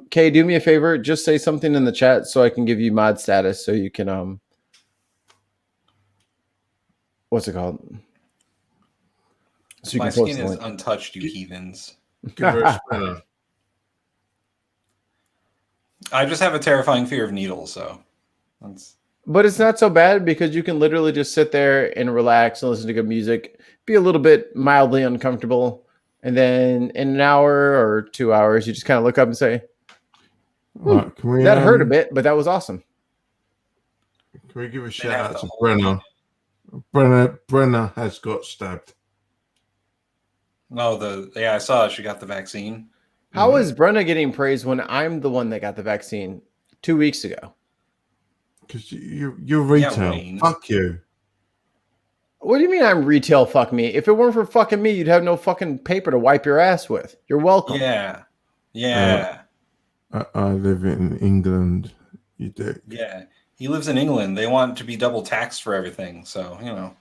Kay, do me a favor. Just say something in the chat so I can give you mod status so you can what's it called? So
my skin is untouched, you heathens. I just have a terrifying fear of needles, so that's.
But it's not so bad because you can literally just sit there and relax and listen to good music, be a little bit mildly uncomfortable, and then in an hour or 2 hours, you just kind of look up and say, that hurt a bit, but that was awesome.
Can we give a shout out to Brenna? Brenna has got stabbed.
No, I saw she got the vaccine.
How is Brenna getting praised when I'm the one that got the vaccine 2 weeks ago?
Because you're retail. Yeah, fuck you.
What do you mean I'm retail? Fuck me. If it weren't for fucking me, you'd have no fucking paper to wipe your ass with. You're welcome.
Yeah. Yeah.
I live in England. You dick.
Yeah. He lives in England. They want to be double taxed for everything. So, you know.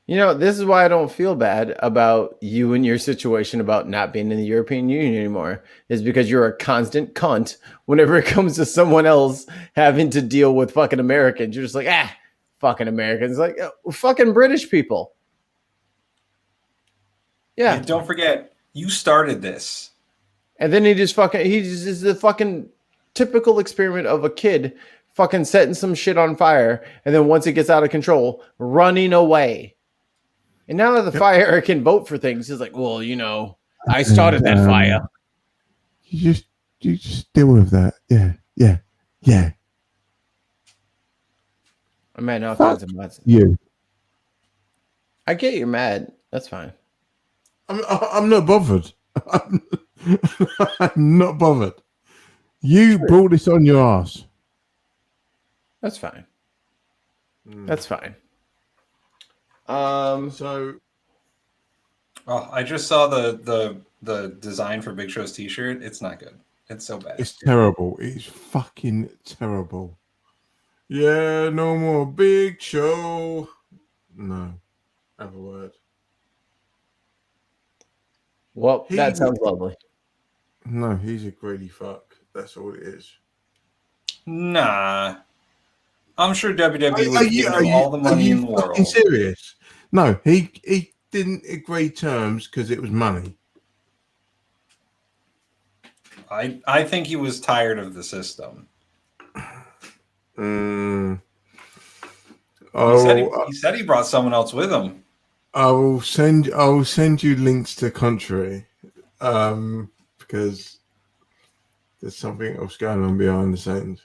You know, this is why I don't feel bad about you and your situation about not being in the European Union anymore, is because you're a constant cunt whenever it comes to someone else having to deal with fucking Americans. You're just like, fucking Americans. Like, fucking British people. Yeah.
And don't forget, you started this.
And then he just is the fucking typical experiment of a kid fucking setting some shit on fire. And then once it gets out of control, running away. And now that the fire can vote for things, he's like, well, you know, I started that fire.
You just deal with that. Yeah.
I'm mad now.
Fuck you.
I get you're mad. That's fine.
I'm not bothered. I'm not bothered. You brought this on your ass.
That's fine. That's fine.
So,
I just saw the design for Big Show's T-shirt. It's not good. It's so bad.
it's terrible. It's fucking terrible. Yeah, no more Big Show. No, have a word.
Well, that sounds lovely.
No, he's a greedy fuck. That's all it is.
Nah. I'm sure WWE would give him all the money in the world.
Are you serious? No, he didn't agree terms because it was money.
I think he was tired of the system. He said he brought someone else with him.
I will send you links to country, because there's something else going on behind the scenes.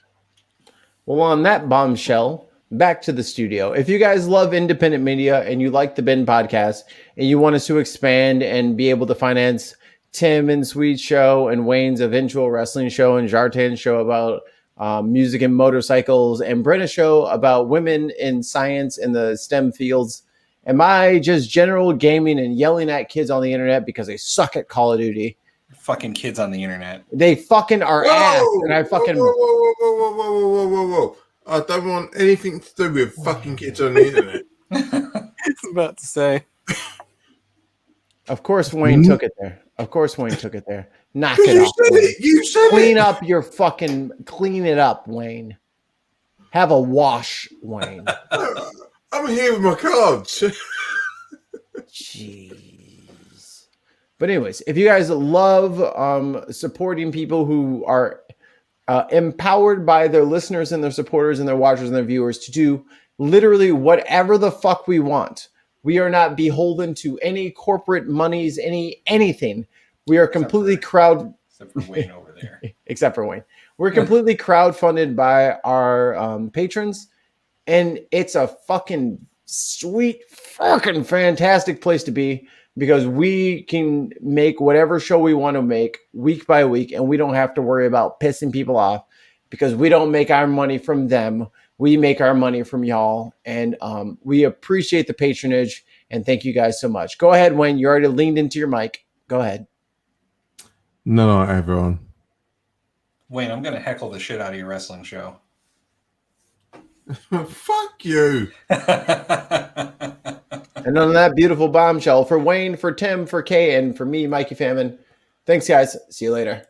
Well, on that bombshell, back to the studio. If you guys love independent media and you like the Bin Podcast and you want us to expand and be able to finance Tim and Sweet's show and Wayne's eventual wrestling show and Jartan's show about music and motorcycles and Brenna's show about women in science in the STEM fields, and my just general gaming and yelling at kids on the internet because they suck at Call of Duty.
Fucking kids on the internet.
They fucking are ass. And I fucking...
Whoa. I don't want anything to do with fucking kids on the internet.
I was about to say.
Of course Wayne took it there. Knock it off.
You said
Clean up your fucking... Clean it up, Wayne. Have a wash, Wayne.
I'm here with my cards.
Jeez. But anyways, if you guys love supporting people who are empowered by their listeners and their supporters and their watchers and their viewers to do literally whatever the fuck we want. We are not beholden to any corporate monies, anything. We are completely
except for Wayne over there.
Except for Wayne. We're completely crowdfunded by our patrons. And it's a fucking sweet, fucking fantastic place to be because we can make whatever show we want to make week by week, and we don't have to worry about pissing people off because we don't make our money from them. We make our money from y'all, and we appreciate the patronage, and thank you guys so much. Go ahead, Wayne. You already leaned into your mic. Go ahead.
No, everyone.
Wayne, I'm going to heckle the shit out of your wrestling show.
Fuck you.
And on that beautiful bombshell, for Wayne, for Tim, for Kay, and for me, Mikey Famine, thanks, guys. See you later.